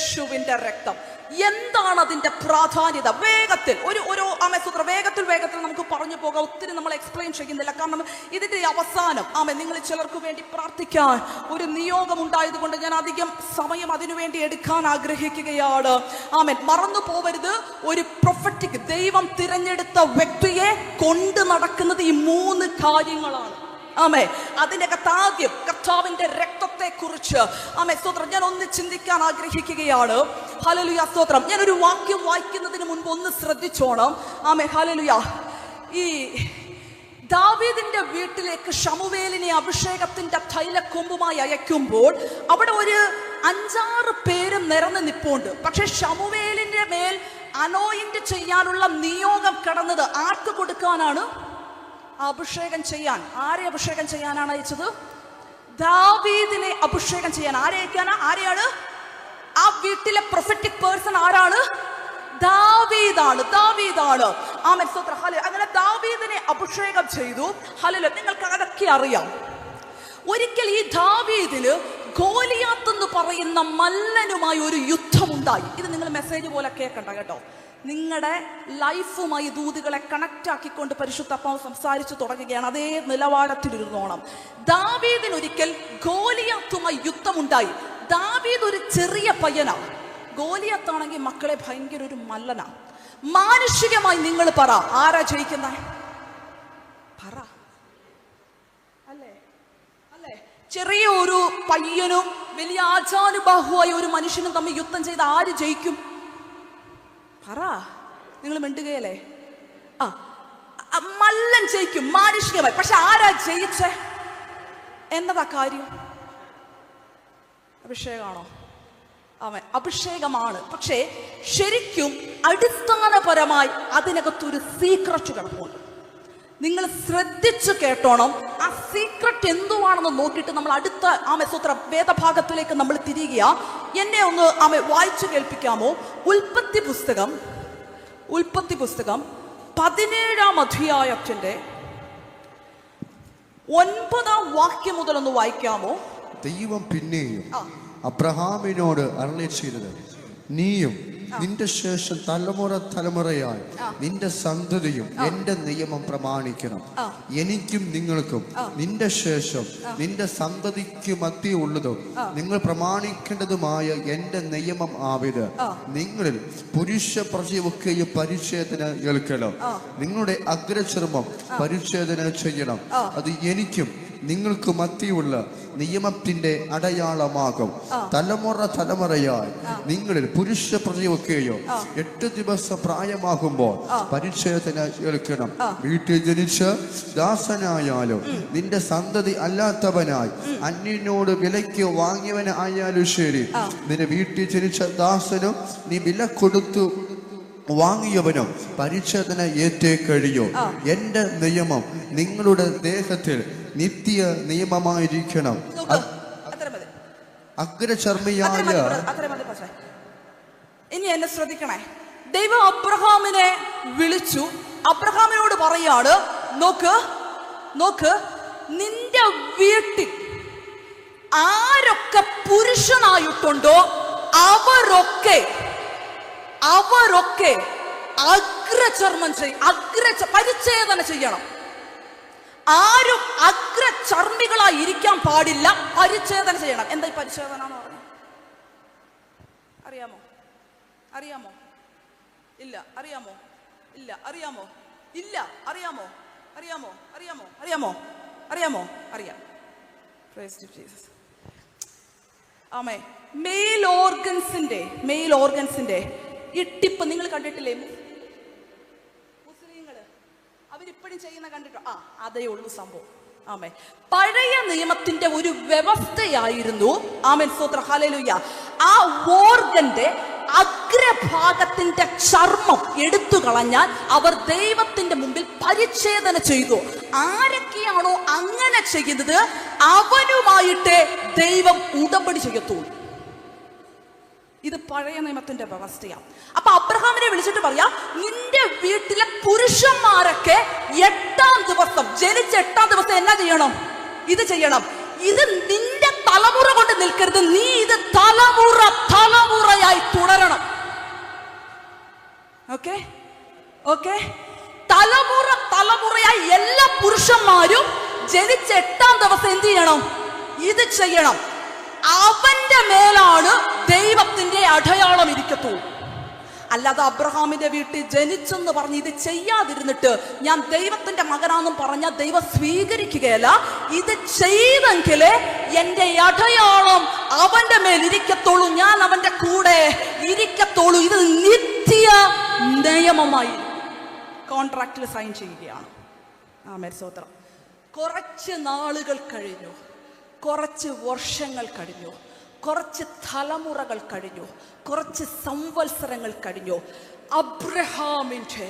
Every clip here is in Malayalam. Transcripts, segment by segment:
യേശുവിന്റെ രക്തം. എന്താണ് അതിന്റെ പ്രാധാന്യത? വേഗത്തിൽ ഒരു ആമേസൂത്ര വേഗത്തിൽ നമുക്ക് പറഞ്ഞു പോകാം. ഒത്തിരി നമ്മൾ എക്സ്പ്ലെയിൻ ചെയ്യുന്നില്ല, കാരണം ഇതിന്റെ അവസാനം നിങ്ങൾ ചിലർക്ക് വേണ്ടി പ്രാർത്ഥിക്കാൻ ഒരു നിയോഗം ഉണ്ടായത് കൊണ്ട് ഞാൻ അധികം സമയം അതിനുവേണ്ടി എടുക്കാൻ ആഗ്രഹിക്കുകയാണ്. മറന്നു പോവരുത്, ഒരു പ്രൊഫറ്റിക് ദൈവം തിരഞ്ഞെടുത്ത വ്യക്തിയെ കൊണ്ട് നടക്കുന്നത് ഈ 3 കാര്യങ്ങളാണ്. അതിനകത്ത് ആദ്യം കർത്താവിന്റെ രക്തത്തെ കുറിച്ച് സ്തോത്രം ഞാൻ ഒന്ന് ചിന്തിക്കാൻ ആഗ്രഹിക്കുകയാണ്. ഹല്ലേലൂയ സ്തോത്രം. ഞാൻ ഒരു വാക്യം വായിക്കുന്നതിന് മുൻപ് ഒന്ന് ശ്രദ്ധിച്ചോണം. ഹല്ലേലൂയ. ഈ ദാവീദിന്റെ വീട്ടിലേക്ക് ശമൂവേലിനെ അഭിഷേകത്തിന്റെ തൈലക്കൊമ്പുമായി അയക്കുമ്പോൾ അവിടെ ഒരു 5-6 പേര് നിരന്ന് നിപ്പുണ്ട്. പക്ഷെ ശമൂവേലിന്റെ മേൽ അനോയിന്റ് ചെയ്യാനുള്ള നിയോഗം കടന്നത് ആർക്ക് കൊടുക്കാനാണ്? അഭിഷേകം ചെയ്യാൻ. ആരെ അഭിഷേകം ചെയ്യാനാണ് അയച്ചത്? ദാവീദിനെ അഭിഷേകം ചെയ്യാൻ. ആരെ അയക്കാനാ? ആരെയാണ്? ആ വീട്ടിലെ പ്രൊഫറ്റിക് പേഴ്സൺ ആരാണ്? ദാവീദാണ്. അങ്ങനെ ദാവീദിനെ അഭിഷേകം ചെയ്തു. ഹല്ലേലൂയ. നിങ്ങൾക്ക് അതൊക്കെ അറിയാം. ഒരിക്കൽ ഈ ദാവീദിന് ഗോലിയാത്ത് എന്ന് പറയുന്ന മല്ലനുമായി ഒരു യുദ്ധമുണ്ടായി. ഇത് നിങ്ങൾ മെസ്സേജ് പോലെ കേൾക്കണ്ട കേട്ടോ. നിങ്ങളുടെ ലൈഫുമായി ദൂതുകളെ കണക്ട് ആക്കിക്കൊണ്ട് പരിശുദ്ധാത്മാവ് സംസാരിച്ചു തുടങ്ങുകയാണ്. അതേ നിലവാരത്തിലിരുന്നോണം. ദാവീദിന് ഒരിക്കൽ ഗോലിയാത്തുമായി യുദ്ധമുണ്ടായി. ദാവീദ് ഒരു ചെറിയ പയ്യനാണ്. ഗോലിയാത്താണെങ്കിൽ മക്കളെ ഭയങ്കര ഒരു മല്ലനാണ്. മാനുഷികമായി നിങ്ങൾ പറ, ആരാ ജയിക്കുന്നത്? പറ. അല്ലേ? ചെറിയ ഒരു പയ്യനും വലിയ ആചാനുബാഹുവായ ഒരു മനുഷ്യനും തമ്മിൽ യുദ്ധം ചെയ്ത് ആര് ജയിക്കും? പറ. നിങ്ങൾ മിണ്ടുകയല്ലേ? മല്ലൻ ജയിക്കും മാനുഷികമായി. പക്ഷെ ആരാ ജയിച്ചേ എന്നതാ കാര്യം? അഭിഷേകമാണോ? അഭിഷേകമാണ്. പക്ഷേ ശരിക്കും അടിസ്ഥാനപരമായി അതിനകത്തൊരു സീക്രട്ട് കിടപ്പുണ്ട്. നിങ്ങൾ ശ്രദ്ധിച്ചു കേട്ടോണം. ആ സീക്രട്ട് എന്തുവാണെന്ന് നോക്കിയിട്ട് നമ്മൾ അടുത്ത സ്തോത്രം വേദഭാഗത്തിലേക്ക് നമ്മൾ തിരികെയാ. എന്നെ ഒന്ന് വായിച്ചു കേൾപ്പിക്കാമോ? ഉൽപ്പത്തി പുസ്തകം 17-ാം അധ്യായത്തിന്റെ 9-ാം വാക്യം മുതൽ ഒന്ന് വായിക്കാമോ? ദൈവം പിന്നെയും അബ്രഹാമിനോട് അരുളി ചെയ്തത്, നീയും നിന്റെ ശേഷം തലമുറയായി നിന്റെ സന്തതിയും എന്റെ നിയമം പ്രമാണിക്കണം. എനിക്കും നിങ്ങൾക്കും നിന്റെ ശേഷം നിന്റെ സന്തതിക്ക് മധ്യേ ഉള്ളതും നിങ്ങൾ പ്രമാണിക്കേണ്ടതുമായ എന്റെ നിയമം ആവിത്. നിങ്ങളിൽ പുരുഷ പ്രജയൊക്കെയും പരിച്ഛേദന ഏൽക്കണം. നിങ്ങളുടെ അഗ്രചർമ്മം പരിച്ഛേദന ചെയ്യണം. അത് എനിക്കും നിങ്ങൾക്ക് മധ്യയുള്ള നിയമത്തിന്റെ അടയാളമാകും. തലമുറയായി നിങ്ങളിൽ പുരുഷ പ്രജയൊക്കെയോ 8 ദിവസം പ്രായമാകുമ്പോൾ പരിച്ഛേദന ഏൽക്കണം. വീട്ടിൽ ജനിച്ച ദാസനായാലും നിന്റെ സന്തതി അല്ലാത്തവനായി അന്യനോട് വിലയ്ക്ക് വാങ്ങിയവനായാലും ശരി, നിന്റെ വീട്ടിൽ ജനിച്ച ദാസനും നീ വില കൊടുത്തു വാങ്ങിയവനും പരിച്ഛേദന ഏറ്റേ കഴിയോ. എന്റെ നിയമം നിങ്ങളുടെ ദേഹത്തിൽ നിത്യ നിയമമായിരിക്കണം. അഗ്രചർമ്മിയായ. ഇനി എന്നെ ശ്രദ്ധിക്കണേ. ദൈവം അബ്രഹാമിനെ വിളിച്ചു. അബ്രഹാമിനോട് പറയാണ്, നോക്ക് നിന്റെ വീട്ടിൽ ആരൊക്കെ പുരുഷനായിട്ടുണ്ടോ അവരൊക്കെ അഗ്രചർമ്മം പരിച്ഛേദന ചെയ്യണം. ആരും അഗ്രചർമ്മികളായി ഇരിക്കാൻ പാടില്ല. പരിച്ഛേദന ചെയ്യണം. എന്താ ഈ പരിച്ഛേദന എന്ന് പറഞ്ഞത്? അറിയാമോ? ഇല്ല. അറിയാമോ? അറിയാം. മെയിൽ ഓർഗൻസിന്റെ ഈ ടിപ്പ് നിങ്ങൾ കണ്ടിട്ടില്ലേ? മുസ്ലിങ്ങള് അവരിപ്പോഴും ചെയ്യുന്ന കണ്ടിട്ടോ? അതേ ഉള്ളൂ സംഭവം. പഴയ നിയമത്തിന്റെ ഒരു വ്യവസ്ഥയായിരുന്നു. സ്തോത്രം. ഹല്ലേലൂയ. ആ ഓർഗന്റെ അഗ്രഭാഗത്തിന്റെ ചർമ്മം എടുത്തു കളഞ്ഞാൽ അവർ ദൈവത്തിന്റെ മുമ്പിൽ പരിച്ഛേദന ചെയ്തു. ആരൊക്കെയാണോ അങ്ങനെ ചെയ്യുന്നത് അവനുമായിട്ട് ദൈവം ഉടമ്പടി ചെയ്യത്തുള്ളൂ. ഇത് പഴയ നിയമത്തിന്റെ വ്യവസ്ഥയാണ്. അപ്പൊ അബ്രഹാമിനെ വിളിച്ചിട്ട് പറയാ, നിന്റെ വീട്ടിലെ പുരുഷന്മാരൊക്കെ 8-ാം ദിവസം ജനിച്ച 8-ാം ദിവസം എന്നാ ചെയ്യണം? ഇത് ചെയ്യണം. ഇത് നിന്റെ തലമുറ കൊണ്ട് നിൽക്കരുത്. നീ ഇത് തലമുറയായി ഓക്കെ, തലമുറയായി എല്ലാ പുരുഷന്മാരും ജനിച്ച 8-ാം ദിവസം എന്ത് ചെയ്യണം? ഇത് ചെയ്യണം. അവന്റെ മേലാണ് ദൈവത്തിന്റെ അടയാളം ഇരിക്കത്തുള്ളൂ. അല്ലാതെ അബ്രഹാമിന്റെ വീട്ടിൽ ജനിച്ചെന്ന് പറഞ്ഞ് ഇത് ചെയ്യാതിരുന്നിട്ട് ഞാൻ ദൈവത്തിന്റെ മകനാണെന്നും പറഞ്ഞ ദൈവം സ്വീകരിക്കുകയല്ല. ഇത് ചെയ്തെങ്കിലേ എന്റെ അടയാളം അവന്റെ മേൽ ഇരിക്കത്തുള്ളൂ, ഞാൻ അവന്റെ കൂടെ ഇരിക്കത്തുള്ളൂ. ഇത് നിത്യ നിയമമായി കോൺട്രാക്റ്റിൽ സൈൻ ചെയ്യുകയാണ്. ആമേൻ, സ്തോത്രം. കുറച്ച് നാളുകൾ കഴിഞ്ഞു, കുറച്ച് വർഷങ്ങൾ കഴിഞ്ഞു, കുറച്ച് തലമുറകൾ കഴിഞ്ഞു, കുറച്ച് സംവത്സരങ്ങൾ കഴിഞ്ഞു. അബ്രഹാമിന്റെ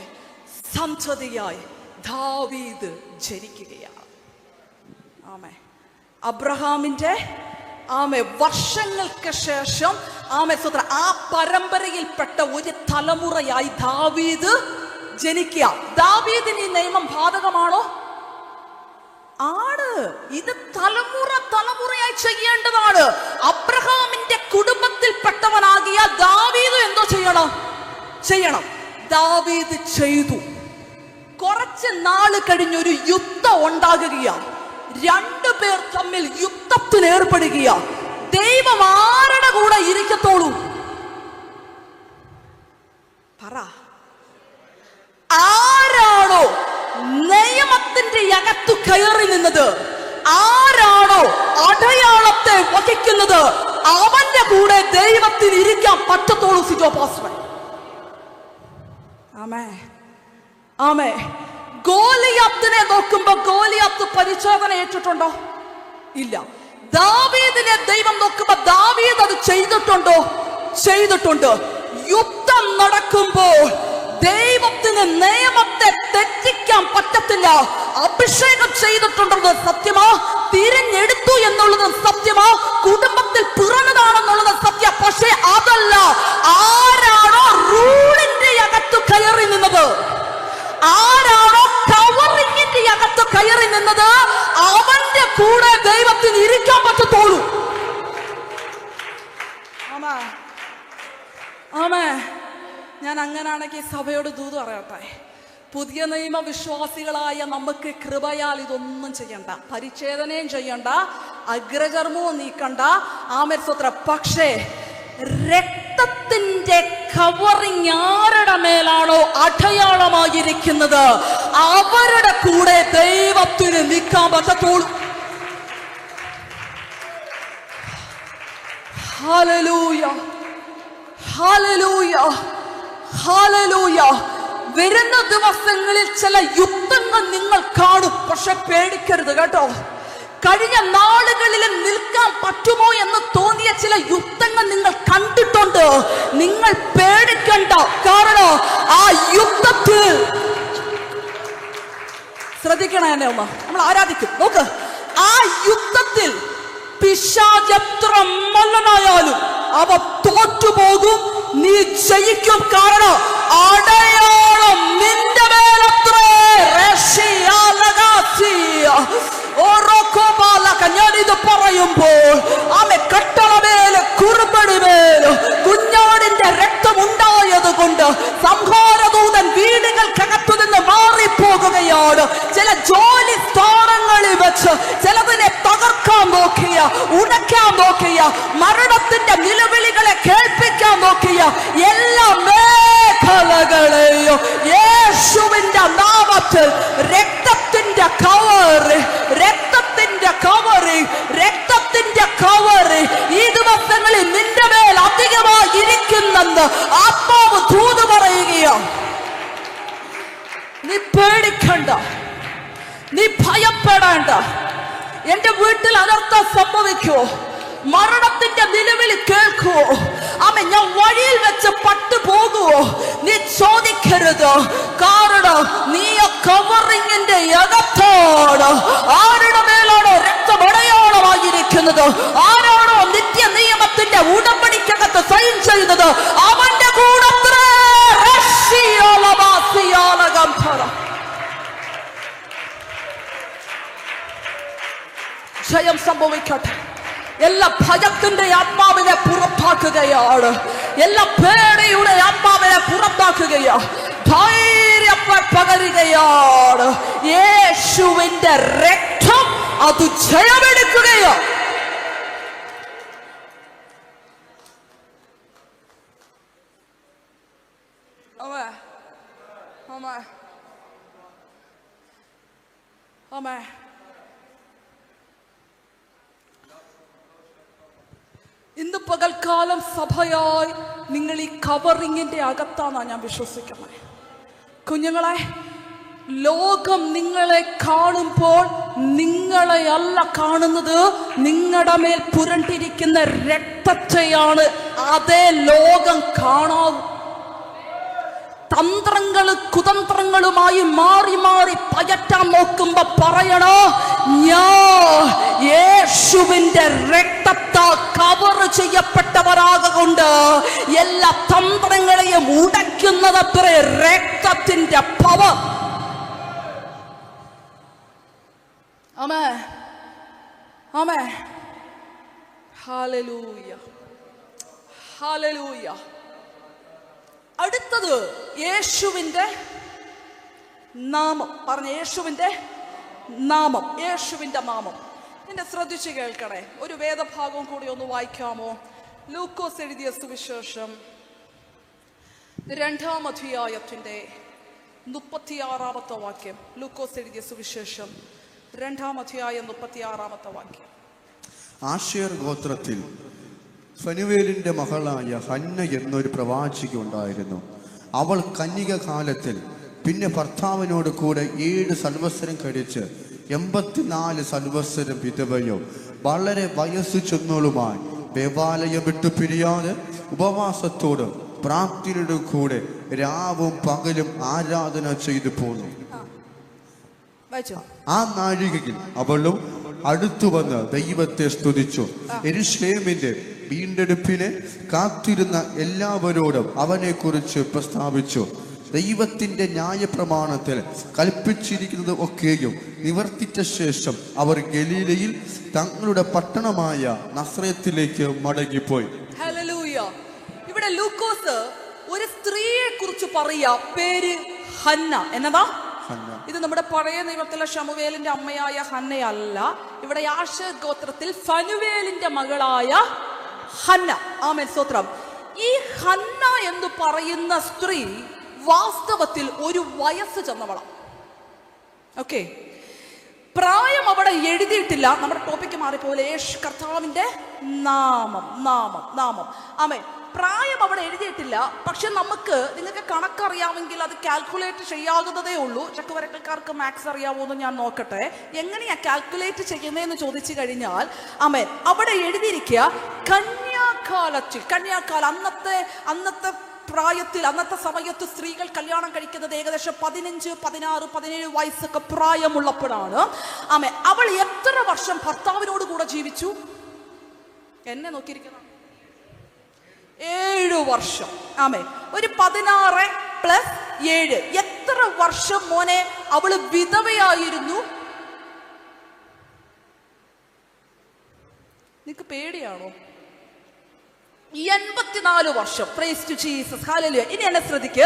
സന്തതിയായി ദാവീദ് ജനിക്കുകയാണ്. ആമേ, അബ്രഹാമിന്റെ വർഷങ്ങൾക്ക് ശേഷം ആ പരമ്പരയിൽപ്പെട്ട ഒരു തലമുറയായി ദാവീദ് ജനിക്കുക. ദാവീദിന് ഈ നിയമം ബാധകമാണോ? ആണ്. ഇത് തലമുറയായി ചെയ്യേണ്ടതാണ്. അബ്രഹാമിന്റെ കുടുംബത്തിൽപ്പെട്ടവനാകിയ ദാവീദ് എന്തോ ചെയ്യണം. ദാവീദ് ചെയ്തു. കുറച്ച് നാള് കഴിഞ്ഞൊരു യുദ്ധം ഉണ്ടാകുകയാണ്. രണ്ടുപേർ തമ്മിൽ യുദ്ധത്തിന് ഏർപ്പെടുകയാ. ദൈവം ആരുടെ കൂടെ ഇരിക്കത്തോളൂ? പറ. ആരാണോ നിയമത്തിന്റെ അകത്തു കയറി നിന്നത്, ആരാണോ അടയാളത്തെ വഹിക്കുന്നത്, അവന്റെ കൂടെ ദൈവത്തിന് ഇരിക്കാൻ പറ്റത്തോളൂ. സിജോ പാസ്റ്റർ, ആമേ ആമേ. ഗോലിയാത്തിനെ നോക്കുമ്പോ ഗോലിയാത്ത് പരിച്ഛേദന ഏറ്റിട്ടുണ്ടോ? ഇല്ല. ദാവീദിനെ ദൈവം നോക്കുമ്പോ ദാവീദ് അത് ചെയ്തിട്ടുണ്ടോ? ചെയ്തിട്ടുണ്ട്. യുദ്ധം നടക്കുമ്പോൾ ദൈവത്തിന് നിയമത്തെ തെറ്റിക്കാൻ പറ്റത്തില്ല. അഭിഷേകം ചെയ്തിട്ടുണ്ടെന്നത് സത്യമോ, തിരഞ്ഞെടുത്തു എന്നുള്ളത് സത്യമോ, കുടുംബത്തിൽ പിറന്നതാണെന്നുള്ളത് സത്യം. പക്ഷേ അതല്ല, ആരാണോ റൂളിന്റെ അകത്ത് കയറി നിന്നത്, ആരാണോ കവറിങ്ങിന്റെ അകത്ത് കയറി നിന്നത്, അവന്റെ കൂടെ ദൈവത്തിന് ഇരിക്കാൻ പറ്റത്തോളൂ. ആമേ ആമേ. ഞാൻ അങ്ങനാണെങ്കിൽ സഭയോട് ദൂത് പറയട്ടെ. പുതിയ നിയമ വിശ്വാസികളായ നമുക്ക് കൃപയാൽ ഇതൊന്നും ചെയ്യണ്ട, പരിച്ഛേദനയും ചെയ്യണ്ട, അഗ്രചർമ്മവും നീക്കണ്ട. ആമേൻ, സ്തോത്രം. പക്ഷേ രക്തത്തിന്റെ കവറിങ് ആരുടെ മേലാണോ അടയാളമായിരിക്കുന്നത്, അവരുടെ കൂടെ ദൈവത്തിന് നിൽക്കാൻ പറ്റത്തോളൂ. Hallelujah, hallelujah, hallelujah. വരുന്ന ദിവസങ്ങളിൽ ചില യുദ്ധങ്ങൾ നിങ്ങൾ കാണും. പക്ഷെ പേടിക്കരുത് കേട്ടോ. കഴിഞ്ഞ നാളുകളിൽ നിൽക്കാൻ പറ്റുമോ എന്ന് തോന്നിയ ചില യുദ്ധങ്ങൾ നിങ്ങൾ കണ്ടിട്ടുണ്ട്. നിങ്ങൾ പേടിക്കണ്ട. കാരണം ആ യുദ്ധത്തിൽ ശ്രദ്ധിക്കണേ എന്നെ അമ്മ, നമ്മൾ ആരാധിക്കും. നോക്ക്, ആ യുദ്ധത്തിൽ പിശാചെത്ര മല്ലനായാലും അവ തോറ്റുപോകും, നീ ജയിക്കും. കാരണം അടയാളം നിന്റെ മേലത്രേ. ഞാനിത് പറയുമ്പോൾ ആമെ കട്ടളമേല് കുറുമ്പടിമേല് കുഞ്ഞാടിന്റെ രക്തമുണ്ടായത് കൊണ്ട് സംഹാരദൂതൻ വീടുകൾക്കകത്തു നിന്ന് മാറിപ്പോകുകയാണ്. ചില ജോലി സ്ഥാനങ്ങളിൽ വെച്ച് ചിലതിനെ തകർക്കാൻ നോക്കിയ, ഉടയ്ക്കാൻ നോക്കിയ, മരണത്തിന്റെ നിലവിളികളെ കേൾപ്പിക്കാൻ നോക്കിയ എല്ലാ മേഖലകളെയും യേശുവിന്റെ നാമത്തിൽ രക്തത്തിന്റെ കവറ്, രക്തത്തിന്റെ കവറ്, രക്തത്തിന്റെ കവറ് ഈ ദിവസങ്ങളിൽ നിന്റെ മേൽ അധികമായി ഇരിക്കുന്നെന്ന് ആത്മാവ് ദൂത് പറയുകയാണ്. നീ പേടിക്കണ്ട, നീ ഭയപ്പെടേണ്ട. എന്റെ വീട്ടിൽ അനർത്ഥം സംഭവിക്കുമോ, മരണത്തിന്റെ നിലവിളി കേൾക്കുവോ, ആമേ ഞാൻ വഴിയിൽ വെച്ച് പട്ടു പോകുവോ, നീ ചോദിക്കരുത്. കാരണം നീ കവറിങ്ങിന്റെ അകത്താണ്. ആരുടെ മേലാണോ രക്തമടയാളമായിരിക്കുന്നത്, ആരാണോ നിത്യ നിയമത്തിന്റെ ഉടമ്പടിക്കകത്ത് സൈൻ ചെയ്യുന്നത്, അവന്റെ കൂടെ ജയം സംഭവിക്കട്ടെ. എല്ലാ ഭയത്തിന്റെ ആത്മാവിനെ പുറത്താക്കുകയാണ്. എല്ലാ പേടിയുടെ ആത്മാവിനെ പുറത്താക്കുകയാണ്. ധൈര്യം പകരുകയാണ്. യേശുവിന്റെ രക്തം അത് ജയമെടുക്കുകയോ. ഇന്ന് പകൽക്കാലം സഭയായി നിങ്ങൾ ഈ കവറിങ്ങിന്റെ അകത്താന്നാ ഞാൻ വിശ്വസിക്കുന്നത്. കുഞ്ഞുങ്ങളെ, ലോകം നിങ്ങളെ കാണുമ്പോൾ നിങ്ങളെ അല്ല കാണുന്നത്, നിങ്ങളുടെ മേൽ പുരണ്ടിരിക്കുന്ന രക്തത്തെയാണ് അതേ ലോകം കാണാവൂ. തന്ത്രങ്ങള് കുതന്ത്രങ്ങളുമായി മാറി മാറി പയറ്റാൻ നോക്കുമ്പോ പറയണോ, ഞാൻ യേശുവിന്റെ രക്തത്താൽ കവർ ചെയ്യപ്പെട്ടവരാകൊണ്ട് എല്ലാ തന്ത്രങ്ങളെയും ഉടയ്ക്കുന്നതത്ര രക്തത്തിന്റെ പവർ. ആമേ, ആമേ, ഹല്ലേലൂയ, ഹല്ലേലൂയ. അടുത്തത് യേശുവിന്റെ നാമം. പറഞ്ഞ യേശുവിന്റെ നാമം, യേശുവിന്റെ നാമം. എന്നെ ശ്രദ്ധിച്ച് കേൾക്കണേ. ഒരു വേദഭാഗം കൂടി ഒന്ന് വായിക്കാമോ? ലൂക്കോസ് എഴുതിയ സുവിശേഷം 2-ാം അധ്യായത്തിന്റെ 36-ാമത്തെ വാക്യം. ലൂക്കോസ് എഴുതിയ സുവിശേഷം 2-ാം അധ്യായം 36-ാമത്തെ വാക്യം. ആശേർ ഗോത്രത്തിൽ ഫനുവേലിന്റെ മകളായ ഹന്ന എന്നൊരു പ്രവാചിക ഉണ്ടായിരുന്നു. അവൾ കന്യക കാലത്തിൽ പിന്നെ ഭർത്താവിനോട് കൂടെ 7 സംവത്സരം കഴിച്ച് 84 സംവത്സരം വിധവയോ വളരെ വയസ്സു ചെന്നോളുമായി ദേവാലയം വിട്ടു പിരിയാതെ ഉപവാസത്തോട് പ്രാർത്ഥനയോട് കൂടെ രാവും പകലും ആരാധന ചെയ്തു പോന്നു. ആ നാഴികയിൽ അവളും അടുത്തു വന്ന് ദൈവത്തെ സ്തുതിച്ചു. യെരൂശലേമിന്റെ വീണ്ടെടുപ്പിനെ കാത്തിരുന്ന എല്ലാവരോടും അവനെ കുറിച്ച് പ്രസ്താവിച്ചു. ദൈവത്തിന്റെ ന്യായപ്രമാണത്തിൽ കൽപ്പിച്ചിരിക്കുന്നത് ഒക്കെയും നിവർത്തിച്ച ശേഷം അവർ ഗലീലയിൽ തങ്ങളുടെ പട്ടണമായ നസ്രയത്തിലേക്ക് മടങ്ങിപ്പോയി. ഹല്ലേലൂയ. ഇവിടെ ലൂക്കോസ് ഒരു സ്ത്രീയെ കുറിച്ച് പറയാ, പേര് ഹന്ന. എന്നതാ? ഇത് നമ്മുടെ പഴയ നിയമത്തിലെ ശമൂവേലിന്റെ അമ്മയായ ഹന്നയല്ല. ഇവിടെ ആശേർ ഗോത്രത്തിൽ ഫനുവേലിന്റെ മകളായ ഹന്ന. ആമേൻ, സ്തോത്രം. ഈ ഹന്ന എന്ന് പറയുന്ന സ്ത്രീ വാസ്തവത്തിൽ ഒരു വയസ്സ് ചെന്നവളാ. ഓക്കെ, പ്രായം അവിടെ എഴുതിയിട്ടില്ല. നമ്മുടെ ടോപ്പിക്ക് മാറിപ്പോലെ കർത്താവിന്റെ നാമം, നാമം, നാമം. ആമേൻ. പ്രായം അവിടെ എഴുതിയിട്ടില്ല. പക്ഷെ നിങ്ങൾക്ക് കണക്കറിയാമെങ്കിൽ അത് കാൽക്കുലേറ്റ് ചെയ്യാവുന്നതേ ഉള്ളൂ. ചക്കുവരക്കാർക്ക് മാത്സ് അറിയാവോ എന്ന് ഞാൻ നോക്കട്ടെ. എങ്ങനെയാ കാൽക്കുലേറ്റ് ചെയ്യുന്നതെന്ന് ചോദിച്ചു കഴിഞ്ഞാൽ, ആമേൻ, അവിടെ എഴുതിയിരിക്കുക കന്യാകാലത്തിൽ. അന്നത്തെ പ്രായത്തിൽ, അന്നത്തെ സമയത്ത് സ്ത്രീകൾ കല്യാണം കഴിക്കുന്നത് ഏകദേശം 15, 16, 17 വയസ്സൊക്കെ പ്രായമുള്ളപ്പോഴാണ്. ആമേൻ. അവൾ എത്ര വർഷം ഭർത്താവിനോട് കൂടെ ജീവിച്ചു? എന്നെ നോക്കിയിരിക്കണം. 7 വർഷം. ആമേൻ. ഒരു 16 + 7 എത്ര വർഷം മോനെ അവള് വിധവയായിരുന്നു? നിനക്ക് പേടിയാണോ? 84 വർഷം. Praise to Jesus, hallelujah. ഇനി എന്നെ ശ്രദ്ധിക്ക്.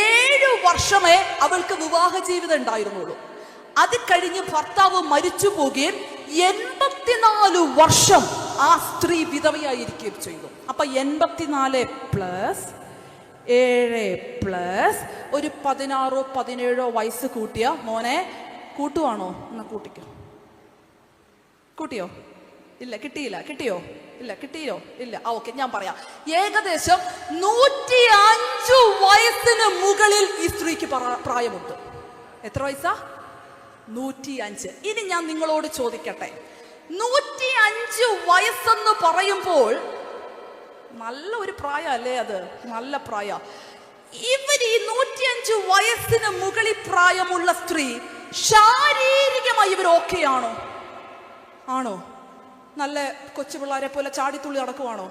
7 വർഷമേ അവൾക്ക് വിവാഹ ജീവിതം ഉണ്ടായിരുന്നുള്ളൂ. അത് കഴിഞ്ഞ് ഭർത്താവ് മരിച്ചു പോവുകയും 84 വർഷം ആ സ്ത്രീ വിധവയായിരിക്കുകയും ചെയ്തു. അപ്പൊ 84 + 7 + ഒരു 16, 17 വയസ്സ് കൂട്ടിയ മോനെ, കൂട്ടുവാണോ? എന്നാ കൂട്ടിക്കോ. കൂട്ടിയോ? ഇല്ല, കിട്ടിയില്ല. കിട്ടിയോ? ഇല്ല, കിട്ടിയോ? ഇല്ല. ഓക്കെ, ഞാൻ പറയാം. ഏകദേശം 105 വയസ്സിന് മുകളിൽ ഈ സ്ത്രീക്ക് പ്രായമുണ്ട്. എത്ര വയസ്സാ? 105. ഇനി ഞാൻ നിങ്ങളോട് ചോദിക്കട്ടെ, 105 വയസ്സെന്ന് പറയുമ്പോൾ നല്ല ഒരു പ്രായമല്ലേ അത്? നല്ല പ്രായം. ഇവർ ഈ 105 വയസ്സിന് മുകളിൽ പ്രായമുള്ള സ്ത്രീ ശാരീരികമായി ഇവർ ഓക്കെ ആണോ? ആണോ? നല്ല കൊച്ചു പിള്ളേരെ പോലെ ചാടിത്തുള്ളി നടക്കുവാണോ?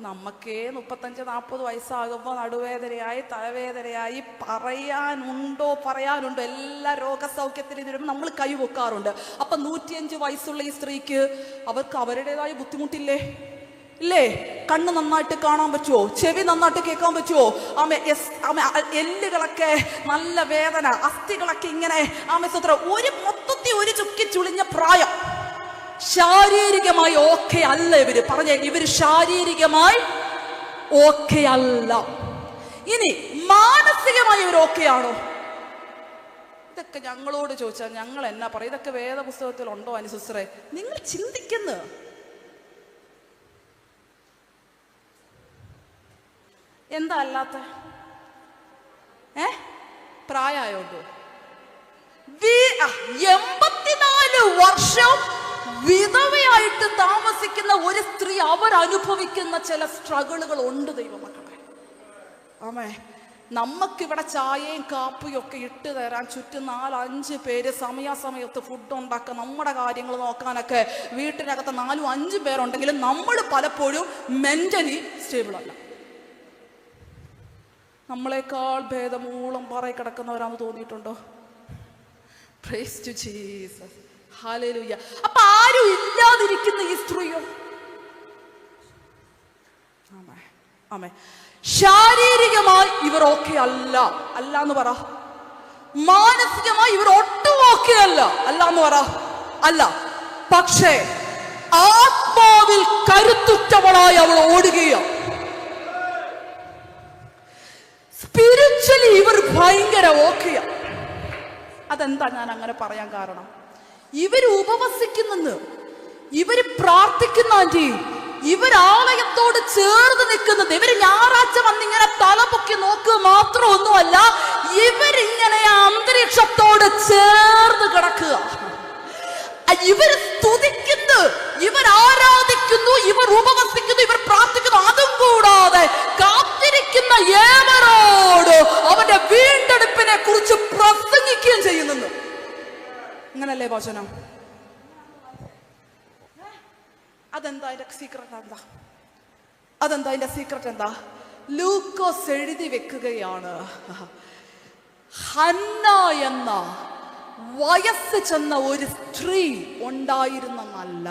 നമുക്കേ 35-40 വയസ്സാകുമ്പോൾ നടുവേദനയായി, തലവേദനയായി, പറയാനുണ്ടോ? എല്ലാ രോഗസൗഖ്യത്തിന് വരുമ്പോൾ നമ്മൾ കൈ വെക്കാറുണ്ട്. അപ്പൊ 105 വയസ്സുള്ള ഈ സ്ത്രീക്ക് അവർക്ക് അവരുടേതായ ബുദ്ധിമുട്ടില്ലേ? ഇല്ലേ? കണ്ണ് നന്നായിട്ട് കാണാൻ പറ്റുമോ? ചെവി നന്നായിട്ട് കേൾക്കാൻ പറ്റുമോ? എല്ലുകളൊക്കെ നല്ല വേദന, അസ്ഥികളൊക്കെ ഇങ്ങനെ ഒരു മൊത്തത്തിൽ ഒരു ചുക്കി ചുളിഞ്ഞ പ്രായം. ശാരീരികമായി ഓക്കെ അല്ല ഇവര്. പറഞ്ഞേ, ഇവര് ശാരീരികമായി ഓക്കെ അല്ല. ഇനി മാനസികമായി ഇവർ ഓക്കെ ആണോ? ഇതൊക്കെ ഞങ്ങളോട് ചോദിച്ചാൽ ഞങ്ങൾ എന്നാ പറയും? ഇതൊക്കെ വേദപുസ്തകത്തിൽ ഉണ്ടോ അനുസിസ്റ്ററെ? നിങ്ങൾ ചിന്തിക്കുന്നു. എന്താ അല്ലാത്ത? പ്രായമായോണ്ടോ? 84 വർഷം വിധവയായിട്ട് താമസിക്കുന്ന ഒരു സ്ത്രീ അവരനുഭവിക്കുന്ന ചില സ്ട്രഗിളുകൾ ഉണ്ട് ദൈവമക്കളെ. ആമേ, നമുക്കിവിടെ ചായയും കാപ്പിയും ഒക്കെ ഇട്ട് തരാൻ ചുറ്റും 4-5 പേര് സമയാസമയത്ത് ഫുഡ് ഉണ്ടാക്കുക, നമ്മുടെ കാര്യങ്ങൾ നോക്കാനൊക്കെ വീട്ടിനകത്ത് 4-5 പേരുണ്ടെങ്കിലും നമ്മൾ പലപ്പോഴും മെന്റലി സ്റ്റേബിൾ അല്ല. നമ്മളെക്കാൾ ഭേദമൂളം പറയി കിടക്കുന്നവരാന്ന് തോന്നിയിട്ടുണ്ടോ? Praise to Jesus, hallelujah. അപ്പൊ ആരും ഇല്ലാതിരിക്കുന്ന ഈ സ്ത്രീയോ? ആമേ, ആമേ. ശാരീരികമായി ഇവർ ഓക്കെ അല്ല, അല്ല എന്ന് പറ. മാനസികമായി ഇവർ ഒട്ടും ഓക്കെ അല്ല, അല്ല എന്ന് പറ. അല്ല, പക്ഷേ ആത്മാവിൽ കരുത്തുറ്റവളായി അവൾ ഓടുകയാണ്. സ്പിരിച്വലി ഇവർ ഭയങ്കര ഓക്കെയാ. അതെന്താ ഞാൻ അങ്ങനെ പറയാൻ കാരണം? ഇവര് ഉപവസിക്കുന്നെന്ന്, ഇവര് പ്രാർത്ഥിക്കുന്ന ആന്റി, ഇവരാലയത്തോട് ചേർന്ന് നിൽക്കുന്നത്, ഇവര് ഞായറാഴ്ച വന്നിങ്ങനെ തലപൊക്കി നോക്കുക മാത്രമൊന്നുമല്ല, ഇവരിങ്ങനെ അന്തരീക്ഷത്തോട് ചേർന്ന് കിടക്കുക. ഇവർ സ്തുതിക്കുന്നു, ഇവർ ആരാധിക്കുന്നു, ഇവർ ഉപവസിക്കുന്നു, ഇവർ പ്രാർത്ഥിക്കുന്നു. അതും കൂടാതെ കാത്തിരിക്കുന്ന ഏവരോട് അവന്റെ വീണ്ടെടുപ്പിനെ കുറിച്ച് പ്രസംഗിക്കുകയും ചെയ്യുന്നു. അങ്ങനല്ലേ വചനം? അതെന്താ അതിന്റെ സീക്രട്ട്? എന്താ അതെന്താ അതിന്റെ സീക്രട്ട്? എന്താ? ലൂക്കോസ് എഴുതി വെക്കുകയാണ്, ഹന്ന എന്ന വയസ്സ് ചെന്ന ഒരു സ്ത്രീ ഉണ്ടായിരുന്നല്ല,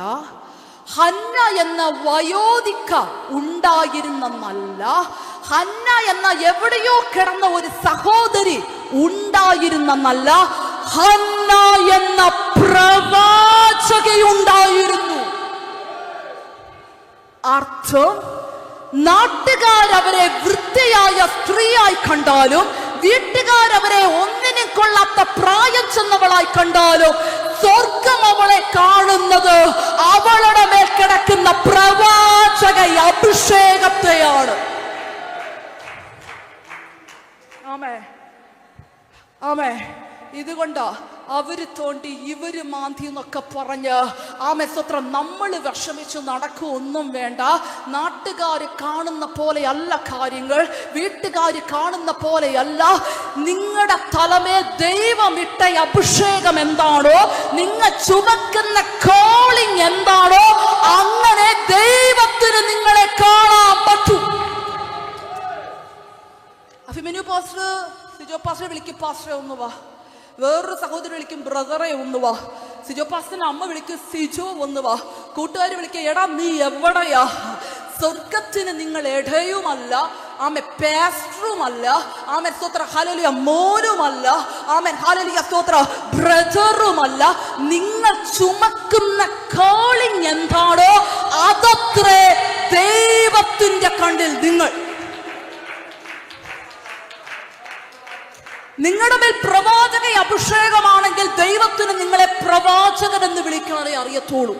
ഹന്ന എന്ന വയോധിക ഉണ്ടായിരുന്നല്ല, ഹന്ന എന്ന എവിടെയോ കിടന്ന ഒരു സഹോദരി ഉണ്ടായിരുന്നല്ല, ഹന്ന എന്ന പ്രവാചകയുണ്ടായിരുന്നു. അർത്ഥം, നാട്ടുകാരവരെ വൃദ്ധയായ സ്ത്രീയായി കണ്ടാലും, വീട്ടുകാരവരെ ഒന്നിനും കൊള്ളാത്ത പ്രായം ചെന്നവളായി കണ്ടാലും, സ്വർഗം അവളെ കാണുന്നത് അവളുടെ മേൽ കിടക്കുന്ന പ്രവാചക അഭിഷേകത്തെയാണ്. ആമേ, ആമേ. ഇതുകൊണ്ടാ അവര് തോണ്ടി ഇവര് മാന്തി എന്നൊക്കെ പറഞ്ഞ് ആമേ സ്വത്രം നമ്മൾ വിഷമിച്ച് നടക്കുകയൊന്നും വേണ്ട. നാട്ടുകാർ കാണുന്ന പോലെയല്ല കാര്യങ്ങൾ, വീട്ടുകാർ കാണുന്ന പോലെയല്ല. നിങ്ങളുടെ തലമേ ദൈവമിട്ട അഭിഷേകം എന്താണോ, നിങ്ങൾ ചുമക്കുന്ന കോളിംഗ് എന്താണോ, അങ്ങനെ ദൈവത്തിന് നിങ്ങളെ കാണാൻ പറ്റും. അഭിമന്യു പാസ്റ്റർ, സിജോ പാസ്റ്റർ വിളിക്കും പാസ്റ്ററെ ഒന്ന് വാ. വേറൊരു സഹോദരി വിളിക്കും ബ്രദറെ ഒന്ന് വാ. സിജോ പാസ്റ്ററിന്റെ അമ്മ വിളിക്കും സിജോ ഒന്ന് വാ. കൂട്ടുകാർ വിളിക്കും എടാ നീ എവിടെയാ. സ്വർഗത്തിന് നിങ്ങൾ ഇടയുമല്ല, ആമേ പാസ്റ്ററുമല്ല, ആമേ സ്തോത്ര ഹല്ലേലൂയ മോനുമല്ല, ആമേ ഹല്ലേലൂയ സ്തോത്ര ബ്രദറുമല്ല. നിങ്ങൾ ചുമക്കുന്ന കോളിംഗ് എന്താണോ അതത്രേ ദൈവത്തിന്റെ കണ്ണിൽ നിങ്ങൾ. നിങ്ങളുടെ മേൽ പ്രവാചക അഭിഷേകമാണെങ്കിൽ ദൈവത്തിന് നിങ്ങളെ പ്രവാചകൻ എന്ന് വിളിക്കാനേ അറിയത്തുള്ളൂ.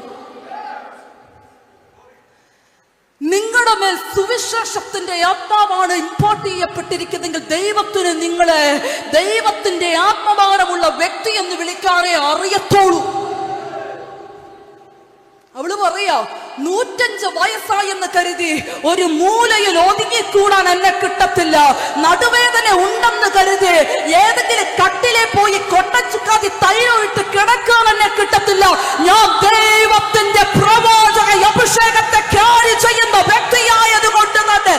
നിങ്ങളുടെ മേൽ സുവിശേഷത്തിന്റെ ആത്മാവാണ് ഇമ്പോർട്ട് ചെയ്യപ്പെട്ടിരിക്കുന്നെങ്കിൽ ദൈവത്തിന് നിങ്ങളെ ദൈവത്തിന്റെ ആത്മഭാരമുള്ള വ്യക്തി എന്ന് വിളിക്കാനേ അറിയത്തുള്ളൂ. അവള് പറയാ 105 വയസ്സായെന്ന് കരുതി ഒരു മൂലയിൽ ഒതുങ്ങിക്കൂടാൻ എന്നെ കിട്ടത്തില്ല. നടുവേദന ഉണ്ടെന്ന് കരുതി ഏതെങ്കിലും കട്ടിലെ പോയി കൊട്ടച്ചുക്കാതി തൈലൊഴിട്ട് കിടക്കാൻ എന്നെ കിട്ടത്തില്ല. ഞാൻ ദൈവത്തിന്റെ പ്രവാചക അഭിഷേകത്തെ ക്യാരി ചെയ്യുന്ന വ്യക്തിയായതുകൊണ്ട് തന്നെ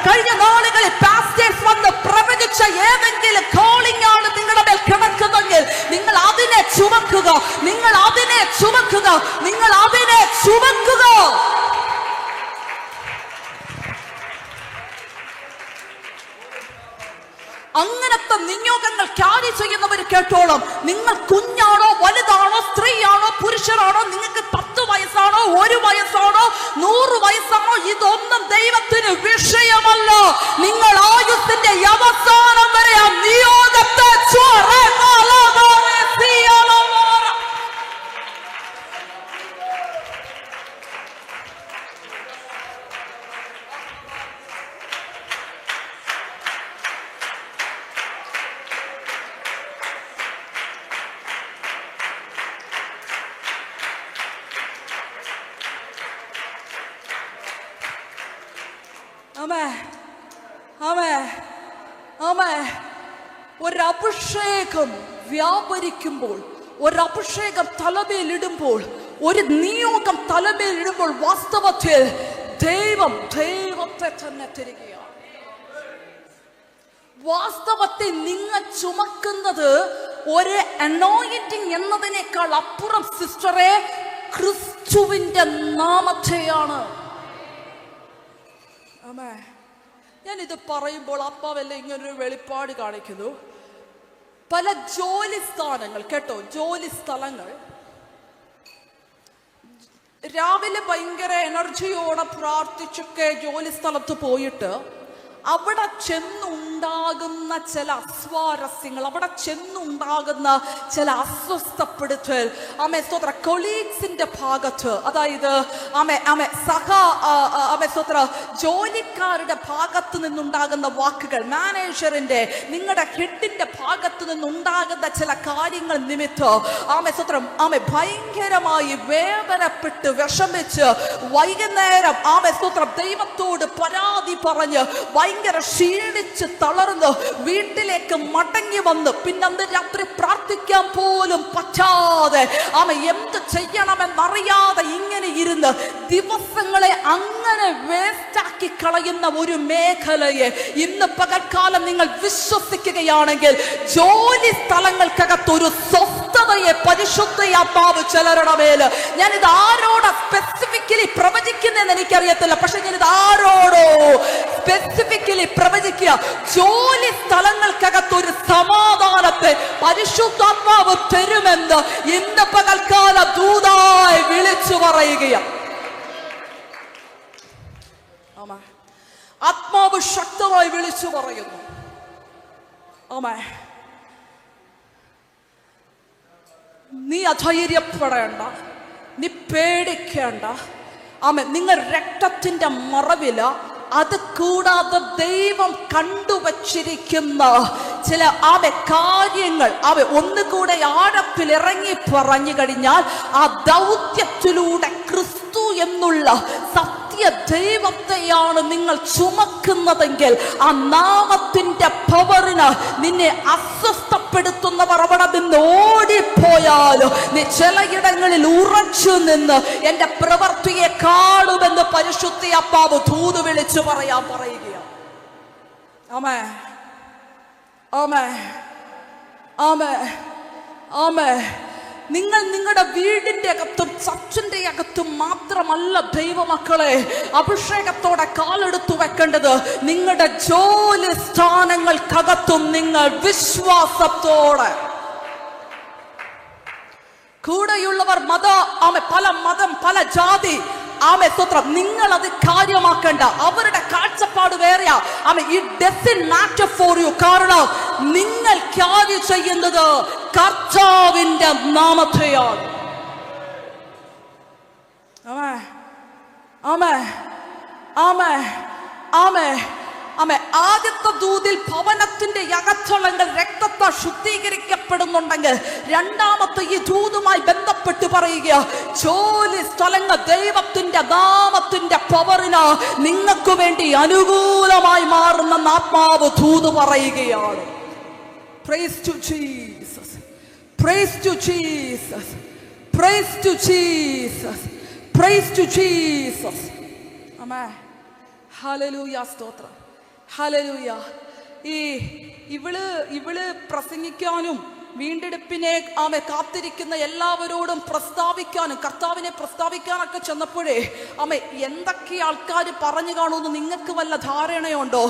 കഴിഞ്ഞ നാളുകളിൽ പാസ്റ്റേഴ്സ് വന്ന് പ്രവചിച്ച ഏതെങ്കിലും കോളിംഗ് ആണ് നിങ്ങളുടെ മേൽ കിടക്കുന്നെങ്കിൽ നിങ്ങൾ അതിനെ ചുമക്കുക, നിങ്ങൾ അതിനെ ചുമക്കുക, നിങ്ങൾ അതിനെ ചുമക്കുക. അങ്ങനത്തെ നിയോഗങ്ങൾ ക്യാരി ചെയ്യുന്നവർ കേട്ടോളം. നിങ്ങൾ കുഞ്ഞാണോ, വലുതാണോ, സ്ത്രീയാണോ, പുരുഷനാണോ, നിങ്ങൾക്ക് 10 വയസ്സാണോ, 1 വയസ്സാണോ, 100 വയസ്സാണോ, ഇതൊന്നും ദൈവത്തിന് വിഷയമല്ല. നിങ്ങൾ ആയുസ്സിന്റെ അവസാനം വരെ ആ നിയോഗത്തെ ഒരഭിഷേകം വ്യാപരിക്കുമ്പോൾ, ഒരഭിഷേകം തലമേലിടുമ്പോൾ, ഒരു നിയോഗം തലമേലിടുമ്പോൾ വാസ്തവത്തിൽ ദൈവത്തെ തന്നെ തിരികെയാണ്. വാസ്തവത്തിൽ നിങ്ങൾ ചുമക്കുന്നത് ഒരു അനോയിന്റിങ് എന്നതിനേക്കാൾ അപ്പുറം സിസ്റ്ററെ ക്രിസ്തുവിന്റെ നാമത്തെയാണ്. ഞാനിത് പറയുമ്പോൾ അപ്പാവല്ല ഇങ്ങനൊരു വെളിപ്പാട് കാണിക്കുന്നു. പല ജോലി സ്ഥാനങ്ങൾ കേട്ടോ, ജോലി സ്ഥലങ്ങൾ രാവിലെ ഭയങ്കര എനർജിയോടെ പ്രാർത്ഥിച്ചൊക്കെ ജോലി സ്ഥലത്ത് പോയിട്ട് അവിടെ ചെന്നുണ്ടാകുന്ന ചില അസ്വാരസ്യങ്ങൾ, അവിടെ ചെന്നുണ്ടാകുന്ന ചില അസ്വസ്ഥപ്പെടുത്തൽ, സ്തോത്ര കൊളീഗ്സിന്റെ ഭാഗത്ത്, അതായത് സ്തോത്ര ജോലിക്കാരുടെ ഭാഗത്ത് നിന്നുണ്ടാകുന്ന വാക്കുകൾ, മാനേജറിന്റെ, നിങ്ങളുടെ ഹെഡിന്റെ ഭാഗത്ത് നിന്നുണ്ടാകുന്ന ചില കാര്യങ്ങൾ നിമിത്തം സ്തോത്രം ഭയങ്കരമായി വേദനപ്പെട്ട് വിഷമിച്ച് വൈകുന്നേരം സ്തോത്രം ദൈവത്തോട് പരാതി പറഞ്ഞ് ഭയങ്കര ക്ഷീണിച്ച് തളർന്ന് വീട്ടിലേക്ക് മടങ്ങി വന്ന് പിന്നെ അന്ന് രാത്രി പ്രാർത്ഥിക്കാൻ പോലും പറ്റാതെ എന്ത് ചെയ്യണമെന്നറിയാതെ ഇങ്ങനെ ഇരുന്ന് ദിവസങ്ങളെ അങ്ങനെ വേസ്റ്റാക്കി കളയുന്ന ഒരു മേഖലയെ ഇന്ന് പകൽക്കാലം നിങ്ങൾ വിശ്വസിക്കുകയാണെങ്കിൽ ജോലി സ്ഥലങ്ങൾക്കകത്ത് ഒരു സ്വസ്ഥതയെ പരിശുദ്ധയാത്മാവ് ചിലരുടെ മേല്, ഞാനിത് ആരോടാ സ്പെസിഫിക്കലി പ്രവചിക്കുന്നതെന്ന് എനിക്കറിയത്തില്ല, പക്ഷെ ഞാനിത് ആരോടോ സ്പെസിഫിക്കലി പ്രവചിക്കുക. ജോലി സ്ഥലങ്ങൾക്കകത്ത് ഒരു സമാധാനത്തെ പരിശുദ്ധാത്മാവ് തരുമെന്ന് ഇന്ന് പകൽക്കാല ദൂതായി വിളിച്ചു പറയുകയാണ്. ആത്മാവ് ശക്തമായി വിളിച്ചു പറയുന്നു. നീ അധൈര്യപ്പെടേണ്ട, നീ പേടിക്കേണ്ട. നിങ്ങൾ രക്തത്തിന്റെ മറവില, അത് കൂടാതെ ദൈവം കണ്ടുവച്ചിരിക്കുന്ന ചില കാര്യങ്ങൾ ഒന്നുകൂടെ ആഴത്തിൽ ഇറങ്ങി പറഞ്ഞു കഴിഞ്ഞാൽ ആ ദൗത്യത്തിലൂടെ ക്രിസ്തു എന്നുള്ള സത്യ ദൈവത്തെയാണ് നിങ്ങൾ ചുമക്കുന്നതെങ്കിൽ ആ നാമത്തിന്റെ പവറിന് നിന്നെ അസ്വസ്ഥപ്പെടുത്തുന്നവർ അവിടെ നിന്ന് ഓടിപ്പോയാലും നീ ചിലയിടങ്ങളിൽ ഉറച്ചു നിന്ന് എന്റെ പ്രവൃത്തിയെ കാണുമെന്ന് പരിശുദ്ധ അപ്പാവ് ദൂത് വിളിച്ചു പറയുകയാണ്. ആമേൻ, ആമേൻ, ആമേൻ, ആമേൻ. നിങ്ങൾ നിങ്ങളുടെ വീടിന്റെ അകത്തും ചർച്ചിന്റെ അകത്തും മാത്രമല്ല ദൈവമക്കളെ അഭിഷേകത്തോടെ കാലെടുത്തു വെക്കേണ്ടത്, നിങ്ങളുടെ ജോലി സ്ഥാനങ്ങൾക്കകത്തും നിങ്ങൾ വിശ്വാസത്തോടെ. കൂടെയുള്ളവർ പല മതം, പല ജാതി, സ്തോത്രം, നിങ്ങൾ അത് കാര്യമാക്കേണ്ട. അവരുടെ കാഴ്ചപ്പാട് വേറെയാ. It doesn't matter for you. കാരണം നിങ്ങൾ ക്യാരി ചെയ്യുന്നത് കർത്താവിന്റെ നാമത്തെയാണ്. ആമേൻ, ആമേൻ, ആമേൻ, ആമേൻ. ആദ്യത്തെ ദൂതിൽ ഭവനത്തിന്റെ അകത്തളങ്ങൾ രക്തത്താൽ ശുദ്ധീകരിക്കപ്പെടുന്നുണ്ടെങ്കിൽ രണ്ടാമത്തെ ഈ ദൂതുമായി ബന്ധപ്പെട്ട് പറയുക, ജോലി സ്ഥലങ്ങൾ ദൈവത്തിന്റെ നാമത്തിന്റെ പവറിന് നിങ്ങൾക്ക് വേണ്ടി അനുകൂലമായി മാറുന്ന ആത്മാവ് ദൂത് പറയുകയാണ്. Praise to Jesus, praise to Jesus, praise to Jesus, praise to Jesus. Amen, hallelujah, സ്തോത്രം, ഹല്ലേലൂയ. ഇവള് പ്രസംഗിക്കാനും വീണ്ടെടുപ്പിനെ കാത്തിരിക്കുന്ന എല്ലാവരോടും പ്രസ്താവിക്കാനും കർത്താവിനെ പ്രസ്താവിക്കാനൊക്കെ ചെന്നപ്പോഴേ എന്തൊക്കെ ആൾക്കാർ പറഞ്ഞു കാണുമെന്ന് നിങ്ങൾക്ക് വല്ല ധാരണയുണ്ടോ?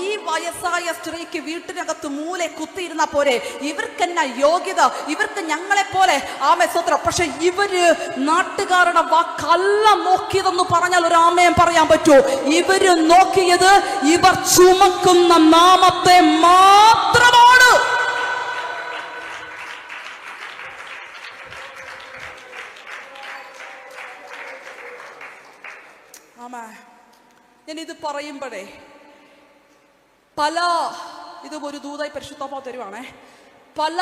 ഈ വയസ്സായ സ്ത്രീക്ക് വീട്ടിനകത്ത് മൂലെ കുത്തിയിരുന്ന പോരെ, ഇവർക്കെന്നാ യോഗ്യത, ഇവർക്ക് ഞങ്ങളെ പോലെ സ്വത്രം. പക്ഷെ ഇവര് നാട്ടുകാരുടെ വാക്കല്ല നോക്കിയതെന്ന് പറഞ്ഞാൽ ഒരു ആമയം പറയാൻ പറ്റുമോ? ഇവര് നോക്കിയത് ഇവർ ചുമക്കുന്ന നാമത്തെ മാത്രമാണ്. ഞാൻ ഇത് പറയുമ്പോഴേ ഇത് ഒരു ദൂതായി പരിശുദ്ധാത്മാവ് തരുവാണേ. പല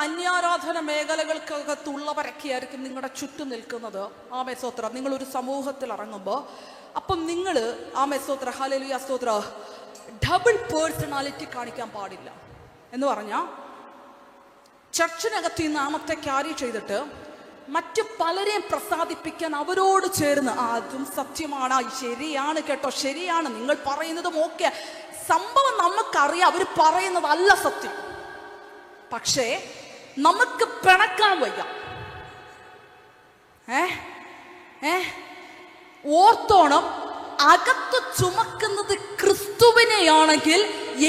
അന്യാരാധന മേഖലകൾക്കകത്തുള്ളവരൊക്കെ ആയിരിക്കും നിങ്ങളുടെ ചുറ്റും നിൽക്കുന്നത്. സ്തോത്രം. നിങ്ങളൊരു സമൂഹത്തിൽ ഇറങ്ങുമ്പോൾ അപ്പം നിങ്ങൾ സ്തോത്ര ഹല്ലേലൂയ സ്തോത്ര ഡബിൾ പേഴ്സണാലിറ്റി കാണിക്കാൻ പാടില്ല. എന്ന് പറഞ്ഞാൽ ചർച്ചിനകത്ത് ഈ നാമത്തെ ക്യാരി ചെയ്തിട്ട് മറ്റു പലരെയും പ്രസാദിപ്പിക്കാൻ അവരോട് ചേർന്ന് അതും സത്യമാണ്, ശരിയാണ് കേട്ടോ, ശരിയാണ്, നിങ്ങൾ പറയുന്നതും ഓക്കെ, സംഭവം നമുക്കറിയാം അവർ പറയുന്നതല്ല സത്യം. പക്ഷേ നമുക്ക് പിണക്കാൻ വയ്യ. ഓർത്തോണം, അകത്ത് ചുമക്കുന്നത് ക്രിസ്തുവിനെയാണെങ്കിൽ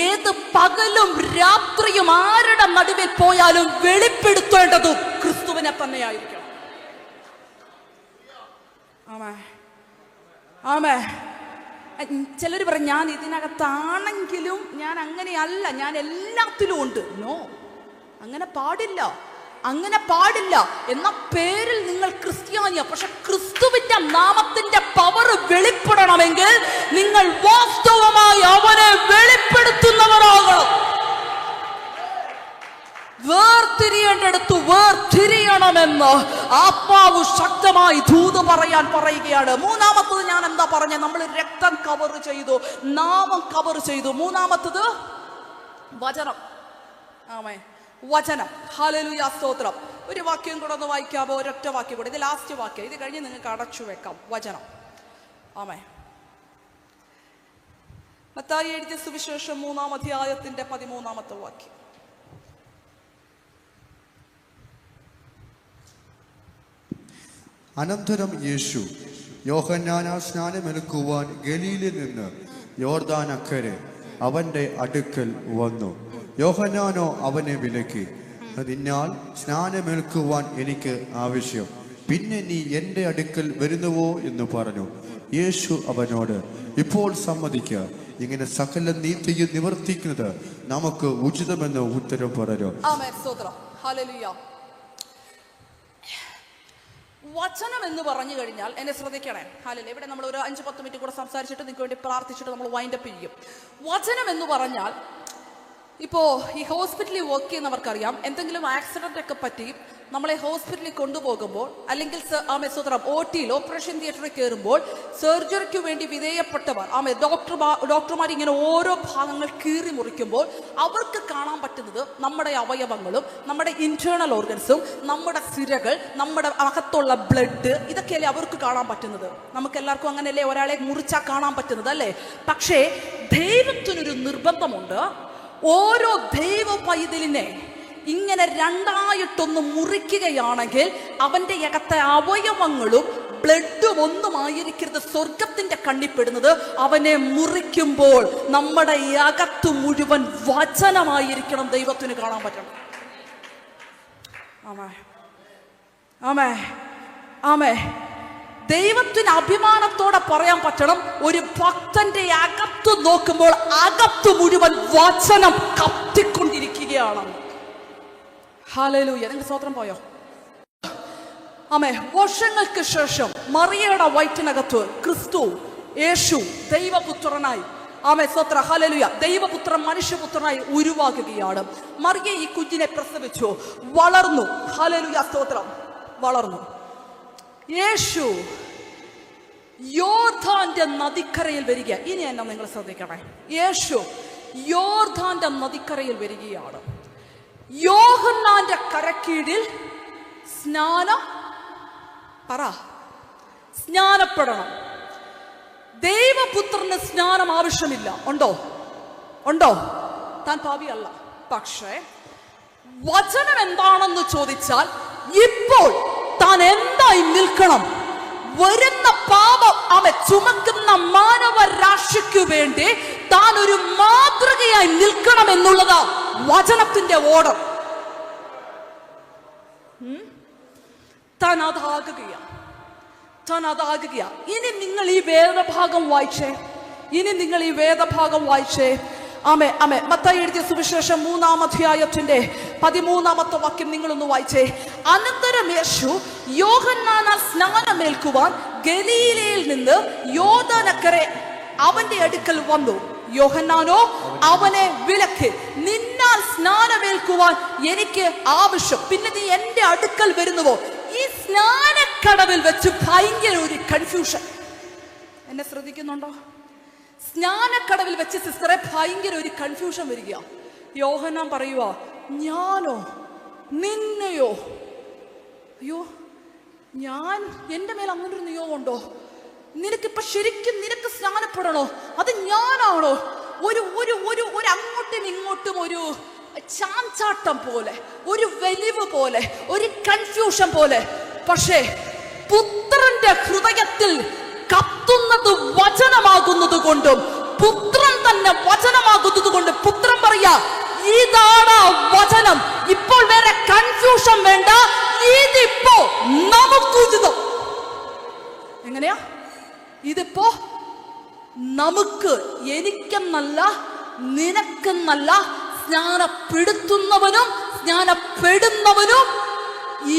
ഏത് പകലും രാത്രിയും ആരുടെ നടുവിൽ പോയാലും വെളിപ്പെടുത്തേണ്ടത് ക്രിസ്തുവിനെ തന്നെയായിരിക്കണം. ചിലർ പറയും ഞാൻ ഇതിനകത്താണെങ്കിലും ഞാൻ അങ്ങനെയല്ല, ഞാൻ എല്ലാത്തിലും ഉണ്ട്. നോ, അങ്ങനെ പാടില്ല, അങ്ങനെ പാടില്ല. എന്ന പേരിൽ നിങ്ങൾ ക്രിസ്ത്യാനിയ, പക്ഷെ ക്രിസ്തുവിന്റെ നാമത്തിന്റെ പവർ വെളിപ്പെടണമെങ്കിൽ നിങ്ങൾ വാസ്തവമായി അവനെ വെളിപ്പെടുത്തുന്നവരാകണം. വേർതിരിയേണ്ടടുത്ത് വേർതിരിയണമെന്ന് ആത്മാവ് ശക്തമായി ദൂത് പറയുകയാണ്. മൂന്നാമത്തത് ഞാൻ എന്താ പറഞ്ഞ, നമ്മൾ രക്തം കവർ ചെയ്തു, നാമം കവർ ചെയ്തു. മൂന്നാമത്തത് വചനം. വചനം. ഹല്ലേലൂയ സ്തോത്രം. ഒരു വാക്യം കൂടെ ഒന്ന് വായിക്കാമോ? ഒരൊറ്റ വാക്യം കൂടെ, ഇത് ലാസ്റ്റ് വാക്യം, ഇത് കഴിഞ്ഞ് നിങ്ങൾക്ക് അടച്ചു വെക്കാം. വചനം. മത്തായി എഴുതിയ സുവിശേഷം 3-ാം അധ്യായത്തിന്റെ 13-ാമത്തെ വാക്യം. അനന്തരം യേശു യോഹന്നാനാൽ സ്നാനമേൽക്കുവാൻ ഗലീലിൽ നിന്ന് യോർദാൻ അക്കരെ അവന്റെ അടുക്കൽ വന്നു. യോഹന്നാനോ അവനെ വിലക്കി, അതിനാൽ സ്നാനമേൽക്കുവാൻ എനിക്ക് ആവശ്യം, പിന്നെ നീ എൻ്റെ അടുക്കൽ വരുന്നുവോ എന്ന് പറഞ്ഞു. യേശു അവനോട്, ഇപ്പോൾ സമ്മതിക്കുക, ഇങ്ങനെ സകല നീതിയും നിവർത്തിക്കുന്നത് നമുക്ക് ഉചിതമെന്ന് ഉത്തരം പറഞ്ഞു. വചനം എന്ന് പറഞ്ഞു കഴിഞ്ഞാൽ എന്നെ ശ്രദ്ധിക്കണേ. ഹല്ലേലൂയ. ഇവിടെ നമ്മൾ ഒരു 5-10 മിനിറ്റ് കൂടെ സംസാരിച്ചിട്ട് നിങ്ങൾക്ക് വേണ്ടി പ്രാർത്ഥിച്ചിട്ട് നമ്മൾ വൈൻഡപ്പ് ചെയ്യും. വചനം എന്ന് പറഞ്ഞാൽ ഇപ്പോൾ ഈ ഹോസ്പിറ്റലിൽ വർക്ക് ചെയ്യുന്നവർക്കറിയാം, എന്തെങ്കിലും ആക്സിഡന്റ് ഒക്കെ പറ്റി നമ്മളെ ഹോസ്പിറ്റലിൽ കൊണ്ടുപോകുമ്പോൾ, അല്ലെങ്കിൽ OTയിൽ ഓപ്പറേഷൻ തിയേറ്ററിൽ കയറുമ്പോൾ, സർജറിക്ക് വേണ്ടി വിധേയപ്പെട്ടവർ ഡോക്ടർമാർ ഇങ്ങനെ ഓരോ ഭാഗങ്ങൾ കീറി മുറിക്കുമ്പോൾ അവർക്ക് കാണാൻ പറ്റുന്നത് നമ്മുടെ അവയവങ്ങളും നമ്മുടെ ഇന്റേണൽ ഓർഗൻസും നമ്മുടെ സിരകൾ, നമ്മുടെ അകത്തുള്ള ബ്ലഡ്, ഇതൊക്കെയല്ലേ അവർക്ക് കാണാൻ പറ്റുന്നത്. നമുക്ക് എല്ലാവർക്കും അങ്ങനെയല്ലേ ഒരാളെ മുറിച്ചാൽ കാണാൻ പറ്റുന്നത് അല്ലേ? പക്ഷേ ദൈവത്തിനൊരു നിർബന്ധമുണ്ട്. ഓരോ ദൈവ പൈതലിനെ ഇങ്ങനെ രണ്ടായിട്ടൊന്ന് മുറിക്കുകയാണെങ്കിൽ അവന്റെ അകത്തെ അവയവങ്ങളും ബ്ലഡും ഒന്നുമായിരിക്കരുത് സ്വർഗത്തിന്റെ കണ്ണിപ്പെടുന്നത്. അവനെ മുറിക്കുമ്പോൾ നമ്മുടെ അകത്ത് മുഴുവൻ വചനമായിരിക്കണം ദൈവത്തിന് കാണാൻ പറ്റണം. ആമേ. ദൈവത്തിന് അഭിമാനത്തോടെ പറയാൻ പറ്റണം, ഒരു ഭക്തന്റെ അകത്ത് നോക്കുമ്പോൾ അകത്ത് മുഴുവൻ വചനം കത്തിക്കൊണ്ടിരിക്കുകയാണ്. ഹല്ലേലൂയ. നിങ്ങൾ സ്തോത്രം പോയോ? വർഷങ്ങൾക്ക് ശേഷം മറിയയുടെ വയറ്റിനകത്ത് ക്രിസ്തു യേശു ദൈവപുത്രനായി സ്തോത്ര ഹല്ലേലൂയ ദൈവപുത്രൻ മനുഷ്യപുത്രനായി ഉരുവാകുകയാണ്. മറിയ ഈ കുഞ്ഞിനെ പ്രസവിച്ചു, വളർന്നു. ഹല്ലേലൂയ സ്തോത്രം. വളർന്നു. യേശു യോർദാന്റെ നദിക്കരയിൽ വരിക. ഇനി എന്നെ നിങ്ങൾ ശ്രദ്ധിക്കണേ. യേശു യോർദാന്റെ നദിക്കരയിൽ വരികയാണ്. യോഹന്നാന്റെ കരക്കീഴിൽ സ്നാനപ്പെടണം. ദൈവപുത്രന് സ്നാനം ആവശ്യമില്ല. ഉണ്ടോ? താൻ പാപിയല്ല. പക്ഷേ വചനം എന്താണെന്ന് ചോദിച്ചാൽ ഇപ്പോൾ താൻ എന്തായി നിൽക്കണം? വരുന്ന പാപം അവൻ ചുമക്കുന്ന മാനവരാശിക്കു വേണ്ടി താൻ ഒരു മാതൃകയായി നിൽക്കണം എന്നുള്ളതാ വചനത്തിന്റെ ഓർഡർ. താൻ അതാകുകയാ. ഇനി നിങ്ങൾ ഈ വേദഭാഗം വായിച്ചേ. ആമേ മത്തായി എഴുതിയ സുവിശേഷം 3-ാം അധ്യായത്തിന്റെ 13-ാമത്തെ വാക്യം നിങ്ങളൊന്ന് വായിച്ചേ. അനന്തരം യേശു യോഹന്നാനാൽ സ്നാനമേൽക്കുവാൻ ഗലീലയിൽ നിന്ന് യോർദാനക്കരെ അവന്റെ അടുക്കൽ വന്നു. യോഹന്നാനോ അവനെ വിലക്കി, നിന്നാൽ സ്നാനമേൽക്കുവാൻ എനിക്ക് ആവശ്യം, പിന്നെ നീ എന്റെ അടുക്കൽ വരുന്നുവോ? ഈ സ്നാനക്കടവിൽ വെച്ച് ഭയങ്കര ഒരു കൺഫ്യൂഷൻ. എന്നെ ശ്രദ്ധിക്കുന്നുണ്ടോ? സ്നാനക്കടവിൽ വെച്ച് സിസ്റ്ററെ ഭയങ്കര ഒരു കൺഫ്യൂഷൻ വരിക. യോഹന്നാൻ പറയുക, ഞാനോ നിന്നെയോ? അയ്യോ, ഞാൻ എന്റെ മേൽ അങ്ങനെ ഒരു നിയോഗമുണ്ടോ? നിനക്കിപ്പോ ശരിക്കും നിനക്ക് സ്നാനപ്പെടണോ? അത് ഞാനാണോ? ഒരു ഒരു ഒരു ഒരു അങ്ങോട്ടും ഇങ്ങോട്ടും ഒരു ചാഞ്ചാട്ടം പോലെ, ഒരു വലിവ് പോലെ, ഒരു കൺഫ്യൂഷൻ പോലെ. പക്ഷേ പുത്രന്റെ ഹൃദയത്തിൽ കത്തുന്നത് വചനമാകുന്നത് കൊണ്ടും പുത്രൻ തന്നെ വചനമാകുന്നത് കൊണ്ട് പുത്രൻ പറയാ, ഇതാണ് വചനം. ഇപ്പോൾ വേറെ കൺഫ്യൂഷൻ വേണ്ട, ഇതിപ്പോ നമുക്കുചിതം. എങ്ങനെയാ? ഇതിപ്പോ നമുക്ക്, എനിക്കെന്നല്ല നിനക്കെന്നല്ല, സ്നാനപ്പെടുത്തുന്നവനും സ്നാനപ്പെടുന്നവനും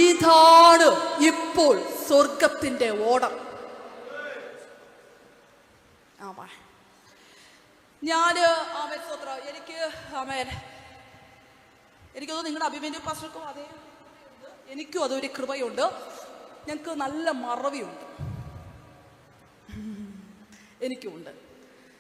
ഇതാണ് ഇപ്പോൾ സ്വർഗത്തിന്റെ ഓർഡർ. എനിക്കത് നിങ്ങളുടെ അഭിമന്യു പാസ്റ്റർക്കും അതേ, എനിക്കും അതൊരു കൃപയുണ്ട്. ഞങ്ങൾക്ക് നല്ല മറവിയുണ്ട്, എനിക്കുമുണ്ട്.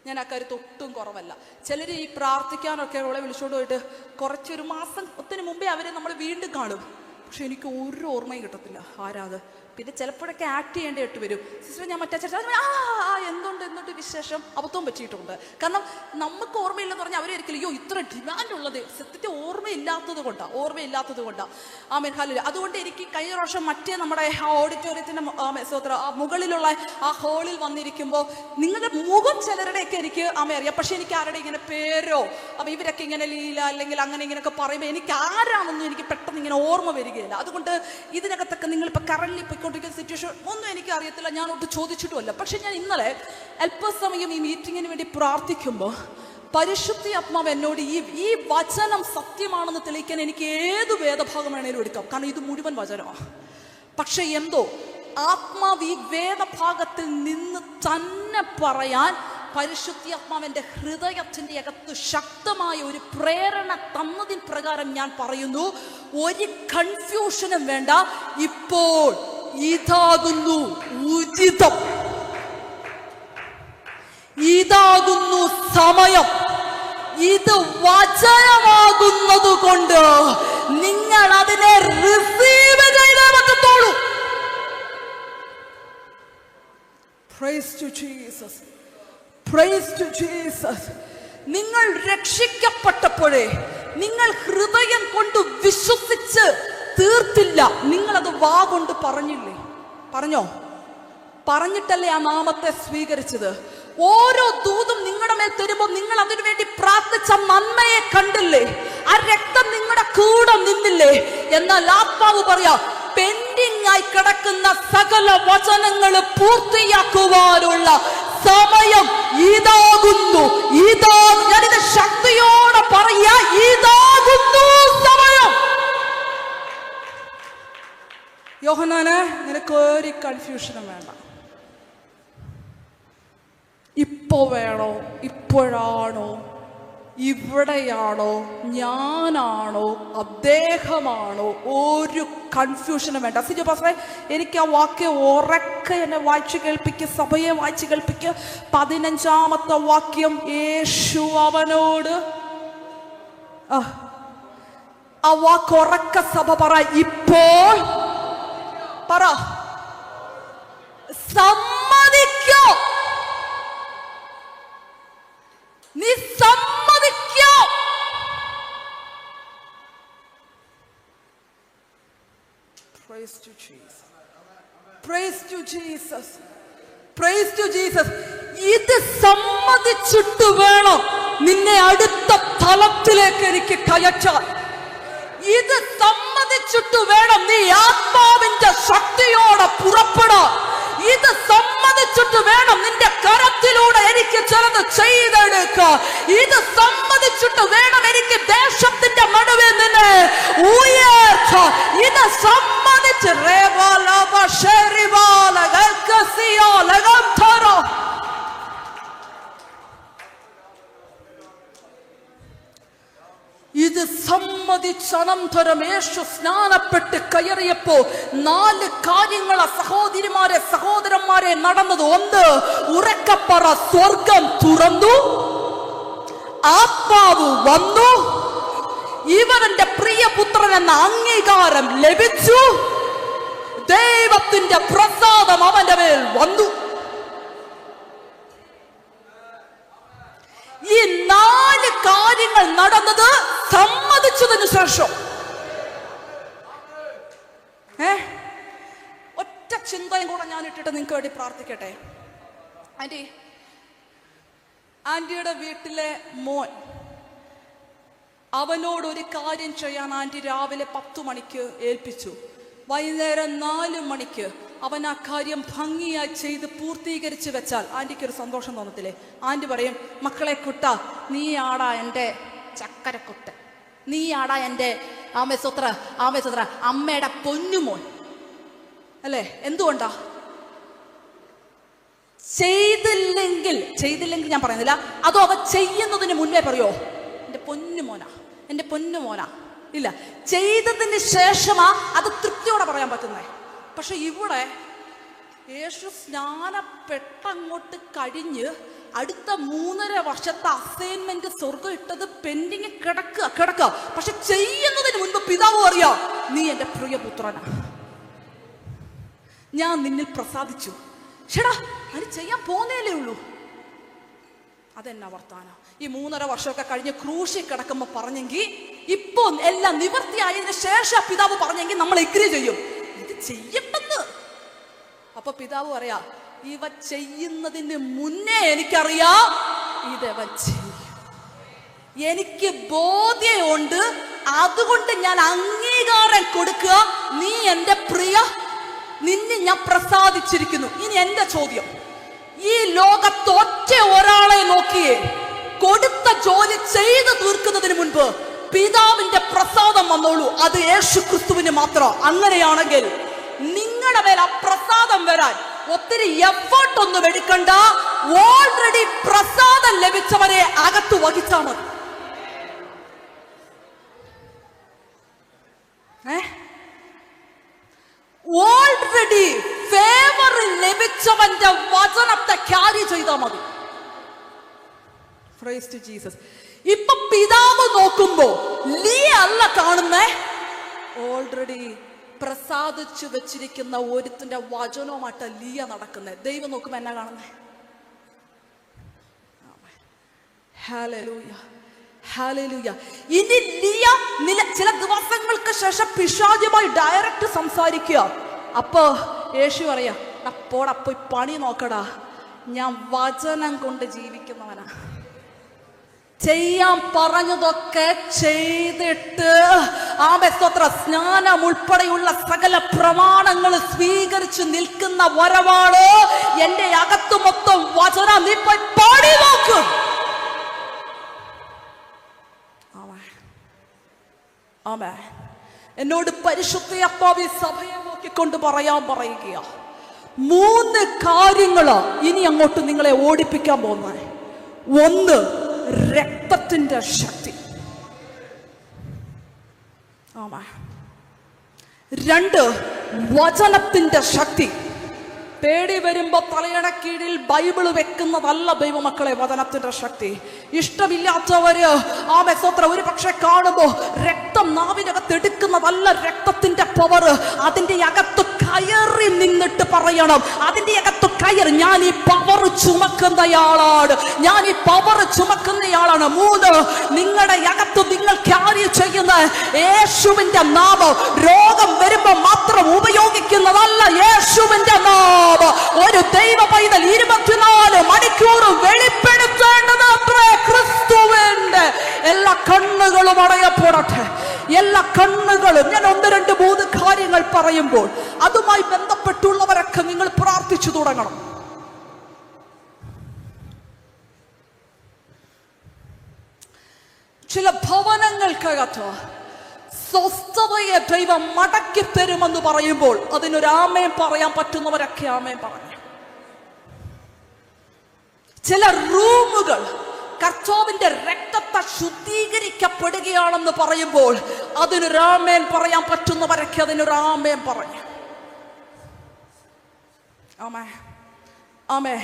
ഞാൻ അക്കാര്യത്തിൽ ഒട്ടും കുറവല്ല. ചിലർ ഈ പ്രാർത്ഥിക്കാനൊക്കെ അവളെ വിളിച്ചോണ്ട് പോയിട്ട് കുറച്ചൊരു മാസത്തിന് മുമ്പേ അവരെ നമ്മൾ വീണ്ടും കാണും. പക്ഷെ എനിക്ക് ഒരു ഓർമ്മയും കിട്ടത്തില്ല ആരാത്. പിന്നെ ചിലപ്പോഴൊക്കെ ആക്ട് ചെയ്യേണ്ടിയിട്ട് വരും. സിസ്റ്റർ ഞാൻ മറ്റേ എന്തുണ്ട് വിശേഷം അബദ്ധം പറ്റിയിട്ടുണ്ട്. കാരണം നമുക്ക് ഓർമ്മയില്ലെന്ന് പറഞ്ഞാൽ അവരൊരിക്കലും അയ്യോ ഇത്ര ഡിമാൻഡ് ഉള്ളത് സത്യത്തെ ഓർമ്മയില്ലാത്തത് കൊണ്ടാണ്. Amen hallelujah. അതുകൊണ്ട് എനിക്ക് കഴിഞ്ഞ പ്രാവശ്യം മറ്റേ നമ്മുടെ ആ ഓഡിറ്റോറിയത്തിന്റെ മുകളിലുള്ള ആ ഹാളിൽ വന്നിരിക്കുമ്പോൾ നിങ്ങളുടെ മുഖം ചിലരുടെയൊക്കെ എനിക്ക് അറിയാം. പക്ഷെ എനിക്ക് ആരുടെ ഇങ്ങനെ പേരോ അപ്പൊ ഇവരൊക്കെ ഇങ്ങനെ ലീല അല്ലെങ്കിൽ അങ്ങനെ ഇങ്ങനെയൊക്കെ പറയുമ്പോൾ എനിക്ക് ആരാണെന്നും എനിക്ക് പെട്ടെന്ന് ഇങ്ങനെ ഓർമ്മ വരികയില്ല. അതുകൊണ്ട് ഇതിനകത്തൊക്കെ നിങ്ങളിപ്പോൾ കറന്റ് പോയിക്കൊണ്ടിരിക്കുന്ന സിറ്റുവേഷൻ ഒന്നും എനിക്ക് അറിയത്തില്ല, ഞാൻ ഒട്ട് ചോദിച്ചിട്ടുമല്ല. പക്ഷെ ഞാൻ ഇന്നലെ അല്പസമയം ഈ മീറ്റിങ്ങിന് വേണ്ടി പ്രാർത്ഥിക്കുമ്പോൾ പരിശുദ്ധ ആത്മാവ് എന്നോട് ഈ വചനം സത്യമാണെന്ന് തെളിയിക്കാൻ എനിക്ക് ഏത് വേദഭാഗം വേണേലും എടുക്കാം, കാരണം ഇത് മുഴുവൻ വചനമാണ്. പക്ഷെ എന്തോ ആത്മാവ് ഈ വേദഭാഗത്തിൽ നിന്ന് തന്നെ പറയാൻ പരിശുദ്ധാത്മാവിന്റെ ഹൃദയത്തിന്റെ അകത്ത് ശക്തമായ ഒരു പ്രേരണ തന്നതിൻ പ്രകാരം ഞാൻ പറയുന്നു, ഒരു കൺഫ്യൂഷനും വേണ്ട. ഇപ്പോൾ ഇതാകുന്നു ഉചിതം, ഇതാകുന്നു സമയം, ഇത് വചനമാകുന്നത് കൊണ്ട് നിങ്ങൾ അതിനെ റിസീവ് ചെയ്തേ പറ്റത്തുള്ളൂ. Praise to Jesus, praise to Jesus. നിങ്ങൾ രക്ഷിക്കപ്പെട്ടപ്പോഴേ നിങ്ങൾ ഹൃദയം കൊണ്ട് വിശ്വസിച്ച് തീർത്തില്ല, നിങ്ങളത് വാ കൊണ്ട് പറഞ്ഞിട്ടല്ലേ ആ നാമത്തെ സ്വീകരിച്ചത്. ഓരോ ദൂതും നിങ്ങളുടെ മേൽ തരുമ്പോൾ നിങ്ങൾ അതിനു വേണ്ടി പ്രാർത്ഥിച്ച നന്മയെ കണ്ടില്ലേ? ആ രക്തം നിങ്ങളുടെ കൂടെ നിന്നില്ലേ? എന്നാൽ ആത്മാവ് പറയാ, പെൻഡിങ് ആയി കിടക്കുന്ന സകല വചനങ്ങൾ പൂർത്തിയാക്കുവാനുള്ള സമയം ഇതാകുന്നു. ഞാനിത് ശക്തിയോടെ പറയാ, ഇതാകുന്നു സമയം. യോഹന്നാനെ, നിനക്ക് ഒരു കൺഫ്യൂഷനും വേണ്ട. ഇപ്പോ വേണോ, ഇപ്പോഴാണോ, ഇവിടെയാണോ, ഞാനാണോ, അദ്ദേഹമാണോ, ഒരു കൺഫ്യൂഷനും വേണ്ട. സിജോ പാസ്റ്ററെ, എനിക്ക് ആ വാക്യം ഉറക്കെ എന്നെ വായിച്ചു കേൾപ്പിക്കുക, സഭയെ വായിച്ചു കേൾപ്പിക്കുക. 15-ാമത്തെ വാക്യം, യേശു അവനോട്, ആ വാക്ക് ഉറക്ക സഭ പറ, ഇപ്പോൾ പറ, സമ്മതിക്കോ, നീ സമ്മതിക്കോ? Praise to Jesus. Praise to Jesus. Praise to Jesus. ഇത് സമ്മതിച്ചിട്ട് വേണം നിന്നെ അടുത്ത തലത്തിലേക്ക് എനിക്ക് കയറ്റാൻ. ഇത് സമ്മതിച്ചിട്ട് വേണം നീ ആത്മാവിന്റെ ശക്തിയോടെ പുറപ്പെടാൻ. ഇത് സമ്മതിച്ചിട്ട് വേണം നിന്റെ കരത്തിലൂടെ എനിക്ക് ചിലത് ചെയ്തെടുക്കാൻ. ഇത് സമ്മതിച്ചിട്ട് വേണം എനിക്ക് ദേശത്തിന്റെ നടുവിൽ നിന്നെ ഉയർത്താൻ. ഇത് സമ്മതിച്ച് ഇത് സമ്മതിച്ചനന്തരം യേശു സ്നാനപ്പെട്ട് കയറിയപ്പോ 4 കാര്യങ്ങളാ സഹോദരിമാരെ സഹോദരന്മാരെ നടന്നത്. ഒന്ന്, ഉറക്കപ്പറ സ്വർഗം തുറന്നു, ആത്മാവ് വന്നു, ഇവൻ എന്റെ പ്രിയപുത്രൻ എന്ന അംഗീകാരം ലഭിച്ചു, ദൈവത്തിന്റെ പ്രസാദം അവന്റെ മേൽ വന്നു. ഈ 4 കാര്യങ്ങൾ നടന്നത് സമ്മതിച്ചതിനു ശേഷം. ഒറ്റ ചിന്തയും കൂടെ ഞാൻ ഇട്ടിട്ട് നിങ്ങൾക്ക് വേണ്ടി പ്രാർത്ഥിക്കട്ടെ. ആന്റിയുടെ വീട്ടിലെ മോൻ, അവനോട് ഒരു കാര്യം ചെയ്യാൻ ആന്റി രാവിലെ 10 മണിക്ക് ഏൽപ്പിച്ചു. വൈകുന്നേരം 4 മണിക്ക് അവൻ ആ കാര്യം ഭംഗിയായി ചെയ്ത് പൂർത്തീകരിച്ച് വെച്ചാൽ ആന്റിക്ക് ഒരു സന്തോഷം തോന്നത്തില്ലേ? ആന്റി പറയും, മക്കളെ കുട്ട, നീ ആടാ എൻ്റെ ചക്കരക്കുട്ടൻ, നീ ആടാ എൻ്റെ ആമേസോത്ര അമ്മയുടെ പൊന്നുമോൻ അല്ലേ? എന്തുകൊണ്ടാ? ചെയ്തില്ലെങ്കിൽ ഞാൻ പറയുന്നില്ല, അതോ അവ ചെയ്യുന്നതിന് മുന്നേ പറയോ എൻ്റെ പൊന്നുമോനാ? ഇല്ല, ചെയ്തതിന് ശേഷമാ അത് തൃപ്തിയോടെ പറയാൻ പറ്റുന്നേ. പക്ഷെ ഇവിടെ യേശു സ്നാനപ്പെട്ടങ്ങോട്ട് കഴിഞ്ഞ് അടുത്ത 3.5 വർഷത്തെ അസൈൻമെന്റ് സ്വർഗം ഇട്ടത് പെൻഡിങ് കിടക്കുക. പക്ഷെ ചെയ്യുന്നതിന് മുൻപ് പിതാവ് അറിയാം, നീ എൻ്റെ പ്രിയപുത്രനാ, ഞാൻ നിന്നിൽ പ്രസാദിച്ചു. ചേടാ, അത് ചെയ്യാൻ പോന്നേലേ ഉള്ളൂ. അതെന്നാ വർത്താനം? ഈ 3.5 വർഷമൊക്കെ കഴിഞ്ഞ് ക്രൂശി കിടക്കുമ്പോ പറഞ്ഞെങ്കിൽ, ഇപ്പൊ എല്ലാം നിവൃത്തിയായതിനു ശേഷം പിതാവ് പറഞ്ഞെങ്കിൽ നമ്മൾ എഗ്രി ചെയ്യും, ഇത് ചെയ്യട്ടെന്ന്. അപ്പൊ പിതാവ് പറയാ, ഇവ ചെയ്യുന്നതിന് മുന്നേ എനിക്കറിയാം ഇതവൻ ചെയ്യും. എനിക്ക് ബോധ്യമുണ്ട്, അതുകൊണ്ട് ഞാൻ അംഗീകാരം കൊടുക്കുക, നീ എൻ്റെ പ്രിയ, നിന്നെ ഞാൻ പ്രസാദിച്ചിരിക്കുന്നു. ഇനി എന്റെ ചോദ്യം, ഈ ലോകത്ത് ഒറ്റ ഒരാളെ നോക്കിയേ കൊടുത്ത ജോലി ചെയ്തു തീർക്കുന്നതിന് മുൻപ് പിതാവിന്റെ പ്രസാദം വന്നോളൂ, അത് യേശു ക്രിസ്തുവിന് മാത്രം. അങ്ങനെയാണെങ്കിൽ നിങ്ങളുടെ മേൽ ആ പ്രസാദം വരാൻ ഒത്തിരി എഫേർട്ട് ഒന്നും എടുക്കണ്ട. ഓൾറെഡി പ്രസാദം ലഭിച്ചവരെ അകത്തു വഹിച്ചാൽ മതി. ഓൾറെഡി ഫേവർ ലഭിച്ചവന്റെ വചനത്തെ ക്യാരി ചെയ്താൽ മതി. Praise to Jesus. ഇപ്പൊ പിതാവ് നോക്കുമ്പോ ലീ അല്ല കാണുന്നേ, ഓൾറെഡി പ്രസാദിച്ചു വെച്ചിരിക്കുന്ന ഒരുത്തിന്റെ വചനവുമായിട്ട് ലീയ നടക്കുന്നേ. ദൈവം നോക്കുമ്പോ എന്നാ കാണുന്നേ? Hallelujah, hallelujah. ഇനി ലിയ ചില ദിവസങ്ങൾക്ക് ശേഷം പിശാചുമായി ഡയറക്റ്റ് സംസാരിക്കുക. അപ്പൊ യേശു പറയാ, പോടാ പോയി പണി നോക്കടാ, ഞാൻ വചനം കൊണ്ട് ജീവിക്കുന്നവനാ. ചെയ്യാൻ പറഞ്ഞതൊക്കെ ചെയ്തിട്ട് സ്നാനം ഉൾപ്പെടെയുള്ള സകല പ്രമാണങ്ങൾ സ്വീകരിച്ച് നിൽക്കുന്ന വരവാണ് എന്റെ അകത്ത് മൊത്തം വചനം. നീ പോയി പണി നോക്ക്. എന്നോട് പരിശുദ്ധ അപ്പാവി സഭയെ നോക്കിക്കൊണ്ട് പറയുക, 3 കാര്യങ്ങള് ഇനി അങ്ങോട്ട് നിങ്ങളെ ഓടിപ്പിക്കാൻ പോകുന്നത്. 1, രക്തത്തിന്റെ ശക്തി. 2, വചനത്തിന്റെ ശക്തി. പേടി വരുമ്പോ തലയുടെ കീഴിൽ ബൈബിള് വെക്കുന്നതല്ല ദൈവമക്കളെ വചനത്തിന്റെ ശക്തി. ഇഷ്ടമില്ലാത്തവര് ഒരു പക്ഷെ കാണുമ്പോ രക്തം നാവിനകത്ത് എടുക്കുന്നതല്ല രക്തത്തിന്റെ പവർ. അതിന്റെ അകത്ത് കയറി നിന്നിട്ട് പറയണം, അതിന്റെ അകത്ത് കയറി, ഞാൻ ഈ പവർ ചുമക്കുന്നയാളാണ്, ഞാൻ ഈ പവർ ചുമക്കുന്നയാളാണ്. 3, നിങ്ങളുടെ അകത്ത് നിങ്ങൾ ക്യാരി ചെയ്യുന്ന യേശുവിന്റെ നാമം രോഗം വരുമ്പോ മാത്രം ഒരു ദൈവ പൈതൽ 24 മണിക്കൂറും വെളിപ്പെടുത്തേണ്ടത് അത്രേ ക്രിസ്തുവിന്റെ. എല്ലാ കണ്ണുകളും അടയപ്പെടട്ടെ, എല്ലാ കണ്ണുകളും. ഞാൻ 1, 2, 3 കാര്യങ്ങൾ പറയുമ്പോൾ അതുമായി ബന്ധപ്പെട്ടുള്ളവരൊക്കെ നിങ്ങൾ പ്രാർത്ഥിച്ചു തുടങ്ങണം. ചില ഭവനങ്ങൾക്കകത്ത് സ്വസ്ഥതയെ ദൈവം മടക്കി തരുമെന്ന് പറയുമ്പോൾ അതിനൊരു ആമേൻ പറയാൻ പറ്റുന്നവരൊക്കെ ആമേൻ പറഞ്ഞു. ചില റൂമുകൾ കർത്താവിന്റെ രക്തത്തെ ശുദ്ധീകരിക്കപ്പെടുകയാണെന്ന് പറയുമ്പോൾ അതിനൊരു ആമേൻ പറയാൻ പറ്റുന്നവരൊക്കെ അതിനൊരു ആമേൻ പറഞ്ഞു. ആമേ ആമേ.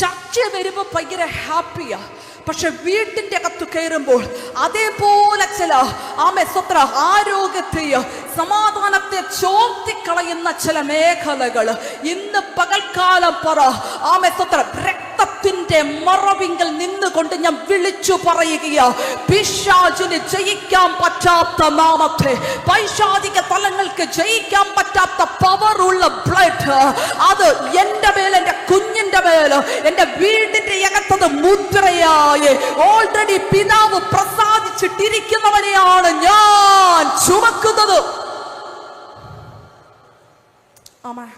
ചർച്ച വരുമ്പോ ഭയങ്കര ഹാപ്പിയാ, പക്ഷെ വീട്ടിന്റെ അകത്ത് കയറുമ്പോൾ അതേപോലെ ചില സ്വത്ര ആരോഗ്യത്തെയോ സമാധാനത്തെ ചോർത്തിക്കളയുന്ന ചില മേഖലകൾ ഇന്ന് പകൽക്കാലം പറ സ്വത്ര രക്തത്തിന്റെ മറവിങ്കൽ നിന്നുകൊണ്ട് ഞാൻ വിളിച്ചു പറയുകയാ. പിശാചിന് ജയിക്കാൻ പറ്റാത്ത നാമത്തെ, പൈശാചിക തലങ്ങൾക്ക് ജയിക്കാൻ പറ്റാത്ത പവറുള്ള ബ്ലഡ്, അത് എന്റെ മേൽ, എന്റെ കുഞ്ഞിന്റെ മേൽ, എന്റെ വീടിന്റെ അകത്തത് മുദ്രയായി ഓൾറെഡി പിതാവ് പ്രസാദിച്ചിട്ടിരിക്കുന്നവനെയാണ് ഞാൻ ചുമക്കുന്നത്. ആമേൻ.